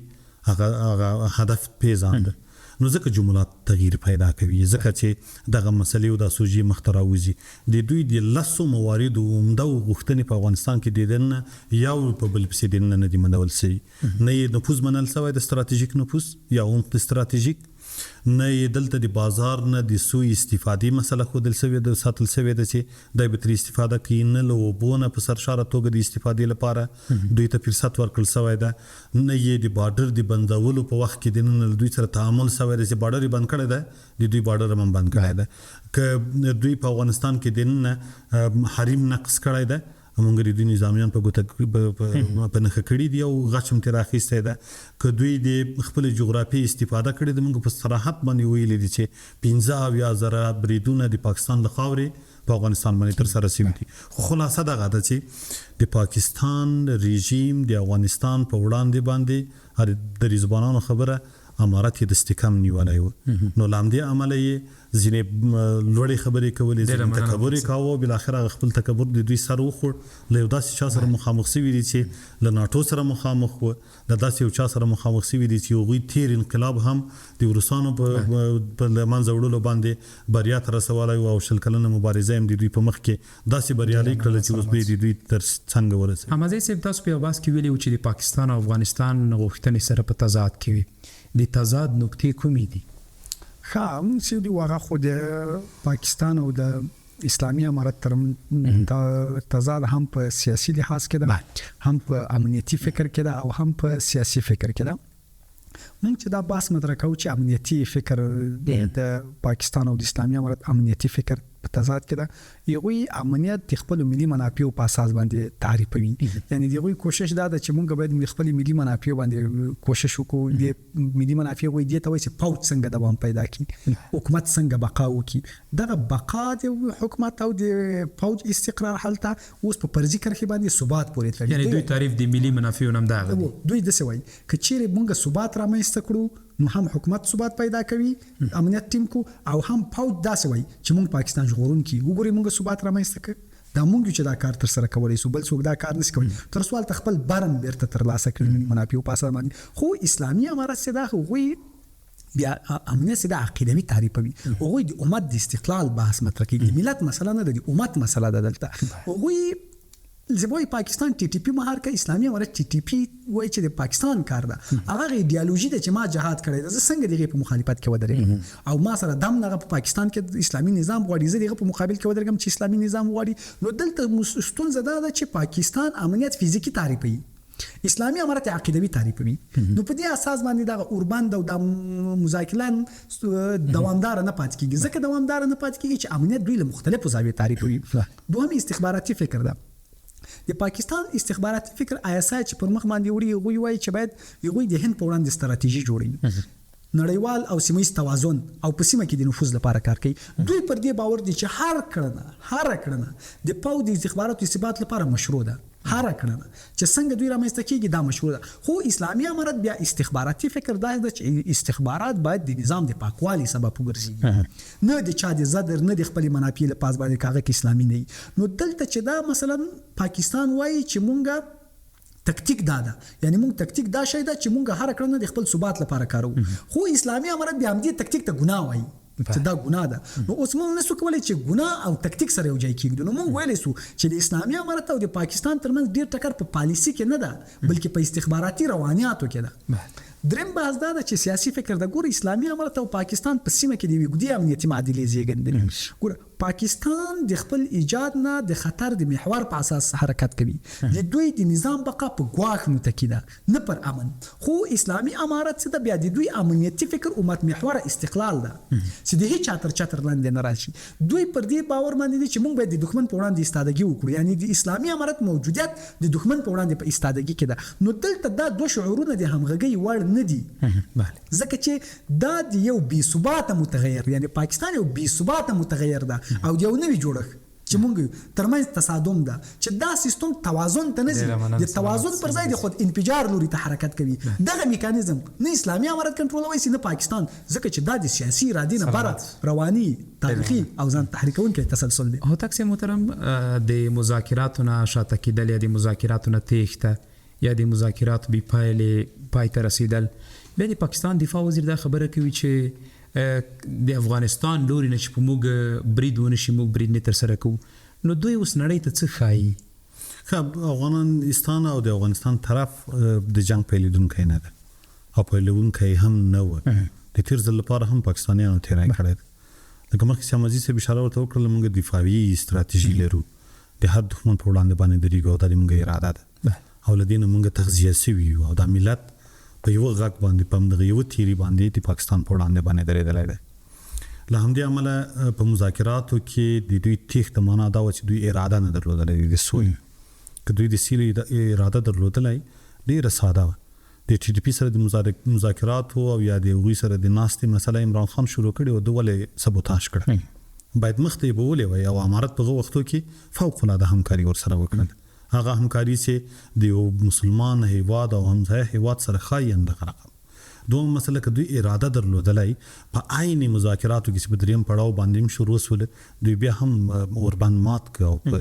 هغه هدف پیژاند نو ځکه جملات تغییر پیدا کوي ځکه چې دغه مسلې او د سوجي مختراوزي د دوی د لاسو موارد عمده غوښتنې په افغانستان کې دیدن یا په بل پسې دین نه دی منول سي نه یې نفوذ منل سوی د ستراتیژیک نفوذ یا هم ستراتیژیک نه دلته د بازار نه د سوء استفادې مسله خو دل سوي د ساتل سوي د چې د به تر استفاده کین نه لوبونه په سرشاره توګه د استفادې لپاره دوی ته فرصت ورکړل سوی ده نه یې د بارډر د بندولو په وخت کې د نن دوی سره تعامل سوی د چې بارډر بند کړی ده د دوی بارډر هم بند کړی ده ک دوی په افغانستان کې د نن حریم نقص کړی ده موږ د دوی نظامیان په نښه کړي دي او غچم ترې راخیستی ده که دوی د خپل جغرافیې استفاده کړې ده. موږ په صراحت باندې ویلي دي چې 15,000 بریدونه د پاکستان له خاورې په افغانستان باندې ترسره شوي دي. خو خلاصه دغه ده چې د پاکستان رژیم د افغانستان په وړاندې باندې د رضوانانو خبره امارت یې د استحکام نیولی و، نو له همدې امله یې ځینې لوړې خبرې کولې، ځینې تکبر یې کاوه، بالاخره هغه خپل تکبر د دوی سر وخوړ. له یو داسې چا سره مخامخ شوي دي چې له ناټو سره مخامخ و، له داسې یو چا سره مخامخ شوي دي چې هغوی تیر انقلاب هم د روسانو په له منځه وړلو باندې بریا ته رسولی و او 20 کلنه مبارزه هم د دوی په مخ کې داسې بریالۍ کړله چې اوس به د دوی تر څنګ ورسوي.
احمدزی صاحب، تاسو په یو بحث کې ویلي و چې د پاکستان او افغانستان غوښتنې سره په تضاد کې وي. د تضاد نقطې کومې دي؟
موږ چې دی هغه خو د پاکستان او د اسلامي امارت تر تضاد هم په سیاسي لحاظ کې ده، هم په امنیتي فکر کې ده او هم په سیاسي فکر کې ده. موږ چې دا بحث مطرح کوو چې امنیتي فکر د پاکستان او د اسلامي امارت امنیتي فکر په تضاد کې ده، یوه امنیت د خپل ملي منافعو په اساس باندې تعریفوي. یعنی دغه کوشش دا ده چې موږ باید د خپل ملي منافعو باندې کوشش وکړو. د ملي منافع وایي دي ته وایي چې پوج څنګه دوام پیدا کړي، حکومت څنګه بقا وکړي. دغه بقا د حکومت او د پوج استقرار حالت اوس په فرضي کرښې باندې ثبات پورې تړي.
یعنی دوی تعریف د ملي منافعو نم دا غوي.
دوی د څه وایي چې چیرې موږ ثبات رامنځته کړو نو هم حکومت ثبات پیدا کوي، امنیت ټیم کو، او هم پوج داسې وایي چې موږ پاکستان ژغورون کی وګوري موږ ثبات رامنځته کړ. دا موږ چې دا کار تر سره کولای سو، بل څوک دا کار نشي کولای تر سوال خپل برم بیرته تر لاسه کړي منافع په اساس باندې. خو اسلامي امارت څخه دا غوي بیا امنیت څخه عقیدوي تعریفوي. غوي د امت د استقلال بحث مطرح کوي. ملت مسله نه ده، د امت مسله ده. دلته غوي زبوی پاکستان ټي ټي پی مهار کا اسلامي امارت ټي ټي پی وایي چې د پاکستان کار ده، هغه ایډیالوژي ده چې ما جهاد کړی ده، زه څنګه دغه په مخالفت کې ودرېږم او ما سره دم نه په پاکستان کې اسلامي نظام غواړي، زه دغه په مقابل کې ودرېږم چې اسلامي نظام غواړي. نو دلته ستونزه ده چې پاکستان امنیت فزیکی تعریفوي، اسلامي امارت عقیدوي تعریفوي. نو په دې اساس باندې دا اوربند او د مذاکران دوامدار نه پات کیږي. ځکه دوامدار نه پات کیږي چې امنیت دوی له مختلفو زاویو تعریفوي. دوهم استخباراتي فکر ده. د پاکستان استخباراتي فکر آیاسای چې پر مخ باندې وړي، غوي وایي چې باید یوه د هند په وړاندې ستراتیژي جوړي، نړیوال او سیمه‌ییز توازن او په سیمه کې د نفوذ لپاره کار کوي. دوی پر دې باور دي چې هر کړنه د پاو د استخباراتو ثبات لپاره مشروع ده. هر کړنه چې څنګه دوی رامنځته کیږي دا مشروع ده. خو اسلامي امارت بیا استخباراتي فکر دا ده چې استخبارات باید د نظام د پاکوالي سبب وګرځي، نه د چا د زدر نه د خپل منافع لپاره باندې کاغه کې اسلامي نه. نو دلته چې دا مثلا پاکستان وایي چې مونږه تکتیک دا ده، یعنی مونږ تکتیک دا شی ده چې مونږ هر کړنه د خپل ثبات لپاره کارو. خو اسلامي امارت بیا هم دې تکتیک ته ګناه وایي چې دا ګناه ده. نو اوس موږ نسو کولای چې ګناه او تکتیک سره یو ځای کېږدو. نو موږ ویلی سو چې د اسلامي امارت او د پاکستان ترمنځ ډیر ټکر په پالیسي کې نه ده، بلکې په استخباراتي روانیاتو کې ده. دریم بحث دا ده چې سیاسي فکر د ګور اسلامي امارت او پاکستان په سیمه کې د وګړي امنیتي معادلې زیږندل. ګور پاکستان د خپل ایجاد نه د خطر د محور په اساس حرکت کوي. د دوی د نظام بقا په ګواښ متکی ده، نه پر امن. خو اسلامي امارت څخه بیا د دوی امنیتي فکر امت محور استقلال ده چې د هیڅ چاتر لاندې نه راشي. دوی پر دې باور باندې دي چې موږ باید د دښمن په وړاندې ایستادګي وکړو، یعنی د اسلامي امارت موجودیت د دښمن په وړاندې په ایستادګي کې ده. نو دلته دا دوه شعورونه د همغږي وړ نه دي. ځکه چې دا د یو بې ثباته متغیر، یعنی پاکستان یو بې ثباته متغیر ده او یو نوی جوړښت چې موږ ترمنځ تصادم ده چې دا سیستم توازن ته نه ځي، د توازن پر ځای د خود انفجار لوري ته حرکت کوي. دغه میکانیزم نه اسلامي امارت کنټرولوي نه پاکستان، ځکه چې دا د سیاسي ارادې نه بره رواني تاریخي او ځان تحریکونکي تسلسل دی.
هو تاسو محترم د مذاکراتو نه شاته کېدل یا د مذاکراتو نه تېښته یا د مذاکراتو بې پایلې پای ته رسیدل، بیا د پاکستان دفاع وزیر دا خبره کوي چې د افغانستان لوري نه چې په موږ برید ونشي موږ برید نه ترسره کوو. نو دوی اوس نړۍ ته څه ښایي؟
افغانستان او د افغانستان طرف د جنگ پیلېدونکی نه ده او پیلېدونکی هم نه و. د تیر ځل لپاره هم پاکستانیانو تیری کړی ده. لکه مخکې چې امازي صاحب اشاره ورته وکړله، موږ دفاعي ستراتیژي لرو، د هر دښمن په وړاندې باندې درېږو او دا زموږ اراده ده او له دې نه موږ تغذیه شوي یو او دا ملت په یو غږ باندې په همدغه یو تیري باندې د پاکستان په وړاندې باندې درېدلی دی. له همدې امله په مذاکراتو کې د دوی تېښته معنا دا وه چې دوی اراده نه درلودله د سوی، که دوی د سیلې اراده درلودلای ډېره ساده وه. د ټي ډي پي سره د مذاکراتو او یا د هغوی سره د ناستې مسله عمران خان شروع کړې او ده ولې سبوتاژ کړه. باید مخته یې بولې وای او امارت په هغه وختو کې فوق العاده همکاري ورسره وکړل. هغه همکاري چې د یو مسلمان هیواد او همځای هیواد سره ښایي همدغه رقم. دوم مسله که دوی اراده درلودلای په عین مذاکراتو کې چې په دریم پړاو باندې هم شروع سول دوی بیا هم ورباند مات کړ او په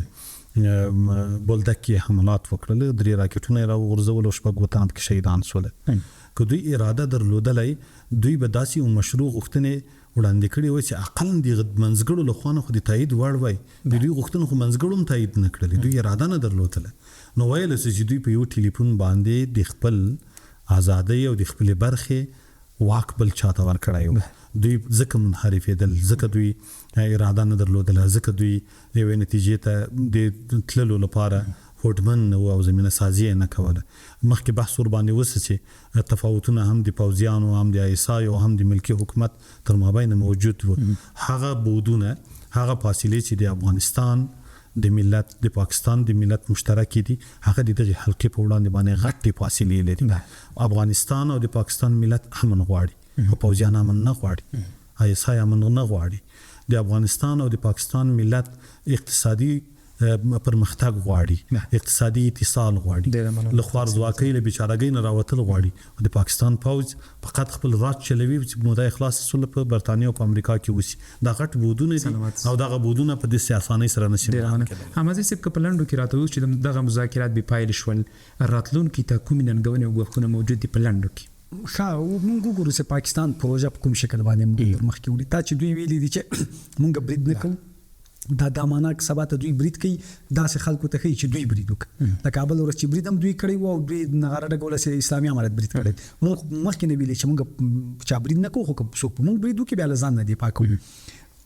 بولدک کې حملات وکړل. 3 راکټونه یې راوغورځول او 6 وطن کې شهیدان سول. که دوی اراده درلودلای دوی به داسې یو مشروع غوښتنې وړاندې کړي وای چې اقل د منځګړو له خوا نه خو د تایید وړ وای. د دوی غوښتنې خو منځګړو هم تایید نه کړلې، دوی اراده نه درلودله. نو ویل چې دوی په یو ټلیفون باندې د خپل ازادۍ او د خپل برخې واک بل چاته ورکړی و. دوی ځکه منحرفېدل، ځکه دوی اراده نه درلودله، ځکه دوی یوې نتیجې ته د تللو لپاره هوډمن نه او زمینه سازي نه کوله. مخکې بحث ور باندې وسه چې تفاوتونه هم د پوځیانو هم د ایسای او هم د ملکی حکومت تر مابین موجود وو. هغه بودونه، هغه فاصلې چې د افغانستان د ملت د پاکستان د ملت مشترک دي، هغه د دغه حلقې په وړاندې باندې غټې فاصلې لري. افغانستان او د پاکستان ملت امن غواړي او پوځیان امن نه غواړي، ایسای امن نه غواړي. د افغانستان او د پاکستان ملت اقتصادي پرمختګ غواړي، اقتصادي اتصال غواړي، له خوارځواکۍ له بیچارهګۍ نه راوتل غواړي. د پاکستان پوځ فقط خپل راج چلوي چې موده خلاص سول په برتانیا او په امریکا کې وسی. دا غټ بودونه دي او دغه بودونه په دې اسانۍ سره نشي کېدای.
همزه سب په لندو کې راته چې دغه مذاکرات به پایله شول، راتلونکي ته کوم ننګونې او غوښتنې موجود دي په لندو کې؟
موږ وګورو چې پاکستان پروژه په کوم شکل باندې موږ مخکې وړي. تا چې دوی ویلي دي چې موږ برید نه کوو، دا معنا که سبا ته دوی برید کوي داسې خلکو ته ښیي چې دوی برید وکړي. د کابل ورځ چې برید هم دوی کړی و او دوی نغاره ډګوله چې اسلامي امارت برید کړی. موږ مخکې نه ویلې چې موږ چا برید نه کوو، خو که څوک موږ برید وکړي بیا له ځان نه دفاع کوو.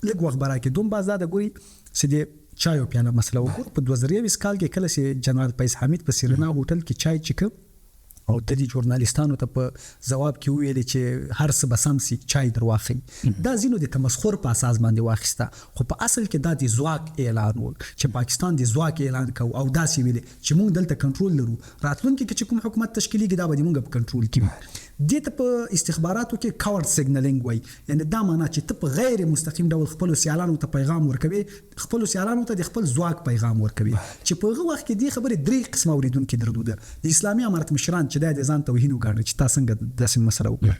لږ وخت به راکړي. دوم باز دا د ګوري چې د چای او پیانه مسله وګورو. په 2023 کال کې کله چې جنرال فیض حمید په سیرنا هوټل کې چای چکه او د دې ژورنالیستانو ته په ځواب کې ویل چې هر څه به سم سي، چای در واخلي. دا ځینو د تمسخر په اساس باندې واخیسته، خو په اصل کې دا د ځواک اعلان و چې پاکستان د ځواک اعلان کوي او داسې ویل چې موږ دلته کنټرول لرو، راتلونکي کې چې کوم حکومت تشکیلېږي دا به موږ په کنټرول کې. دې ته په استخباراتو کې کاورډ سیګنلینګ وایي، یعنی دا معنا چې ته په غیر مستقیم ډول خپل سیالانو ته پیغام ورکوي، خپل سیالانو ته د خپل ځواک پیغام ورکوي چې په هغه وخت کې دې خبرې 3 قسمه اوریدونکو درلوده. د اسلامي امارت مشران چې د ځان توهین وکړي چې تاسو څنګه داسې مسله وکړه.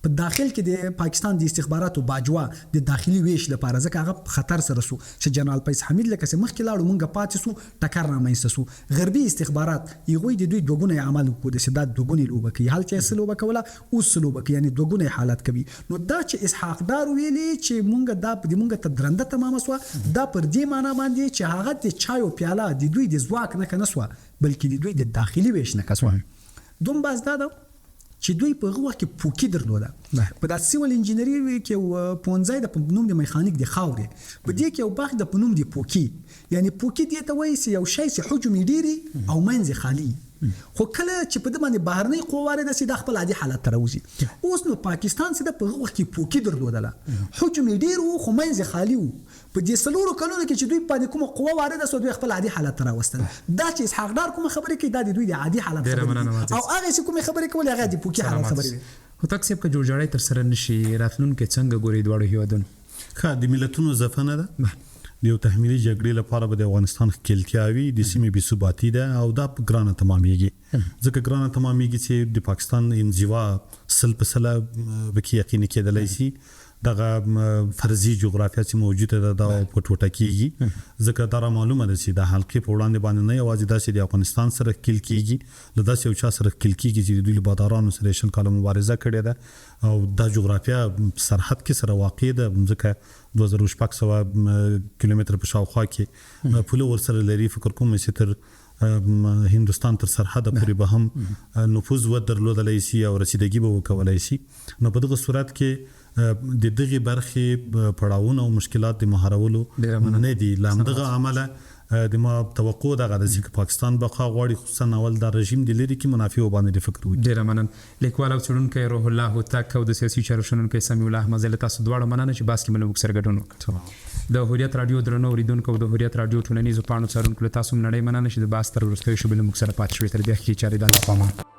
په داخل کې د پاکستان د استخباراتو باجوا د داخلي ویش لپاره ځکه هغه خطر سره سو چې جنرال فیض حمید لکه چې مخکې لاړو مونږه پاتې سو ټکر رامنځته سو. غربي استخبارات یغوی د دوی دوګونه عمل وکړي چې دا دوګونه لوبه کوي، حال چې سلوبه کوله اوس سلوبه کوي، یعنی دوګونه حالت کوي. نو دا چې اسحاق دار ویلي چې مونږه دا د مونږه ته درنده تمام سو، دا پر دې معنی باندې چې هغه د چای او پیاله د دوی د ځواک نه کنسو بلکې د دوی د داخلي ویش نه کسو. دوم باز دا چې دوی په هغه وخت کې پوکي درلوده. په د سیول انجینری کې پونځای د پنوم د میخانیک د خاورې په دې کې یو باغ د پنوم د پوکي، یعنی پوکي دې ته وایي چې یو شی چې حجم ډیری او منځ خالی، خو کله چې په د باندې بهرنۍ قواره د سیده خپل عادي حالت ته راوځي. اوس نو پاکستان سیده په هغه وخت کې پوکي درلودله، حجم ډیر وو خو منځ خالی وو. په دې سلورو کلونو کې چې دوی په کومه قوه وارده سو دوی خپل عادي حالت ته راوستل. دا چې اسحاق دار کومه خبره کوي دا د دوی د عادي حالت خبره او هغه چې کومه خبره کوي هغه د پوکي حالت خبره وي.
خو تکسب که جوړجاړی تر سره نشي راتلونکي څنګه ګوري دواړو هیوادونو؟
ښه د ملتونو ځپنه ده، د یو تحمیلي جګړې لپاره به د افغانستان ښکیلتیاوي، د سیمې بې ثباتي ده او دا ګرانه تمامېږي. ځکه ګرانه تمامېږي چې د پاکستان انزوا 100% بکې یقیني کېدلی شي. دغه فرضي جغرافیا چې موجوده ده دا په ټوټه کېږي. ځکه دا معلومه ده چې د حلقې په وړاندې باندې نه یوازې داسې د افغانستان سره ښکیل کېږي، له داسې یو چا سره ښکیل کېږي چې د دوی له بادارانو سره 100 کاله مبارزه کړې ده او دا جغرافیا سرحد کې سره واقع ده. ځکه 2600 کیلومتر په شاوخوا کې پوله ورسره لري. فکر کوم چې تر هندوستان تر سرحد پورې به هم نفوذ ودرلودلی شي او رسیدګي به وکولای شي. نو په دغه صورت کې د دغه برخې پړاوونه او مشکلات د مهارولو نه دي. لامدغه عمله د ما توقع دغه ده چې پاکستان بقا غواړي خصوصا اول د رژیم د لري کې منافع باندې فکر وکړي.
ډیره مننه لیکوال او څېړونکی روح الله هوتک او د سیاسي چارو شنونکی سمیع الله احمد، زه له تاسو دواړو مننه چې بحث کې مو موږ سره ګډون وکړ. د هوریت راډیو درنو اورېدونکو او د هوریت راډیو ټولنیزو پاڼو څارونکو له تاسو هم نړۍ مننه چې د بحث تر وروستیو شېبو له موږ سره پاتې شوئ. تر بیا ښې چارې داسې په امان.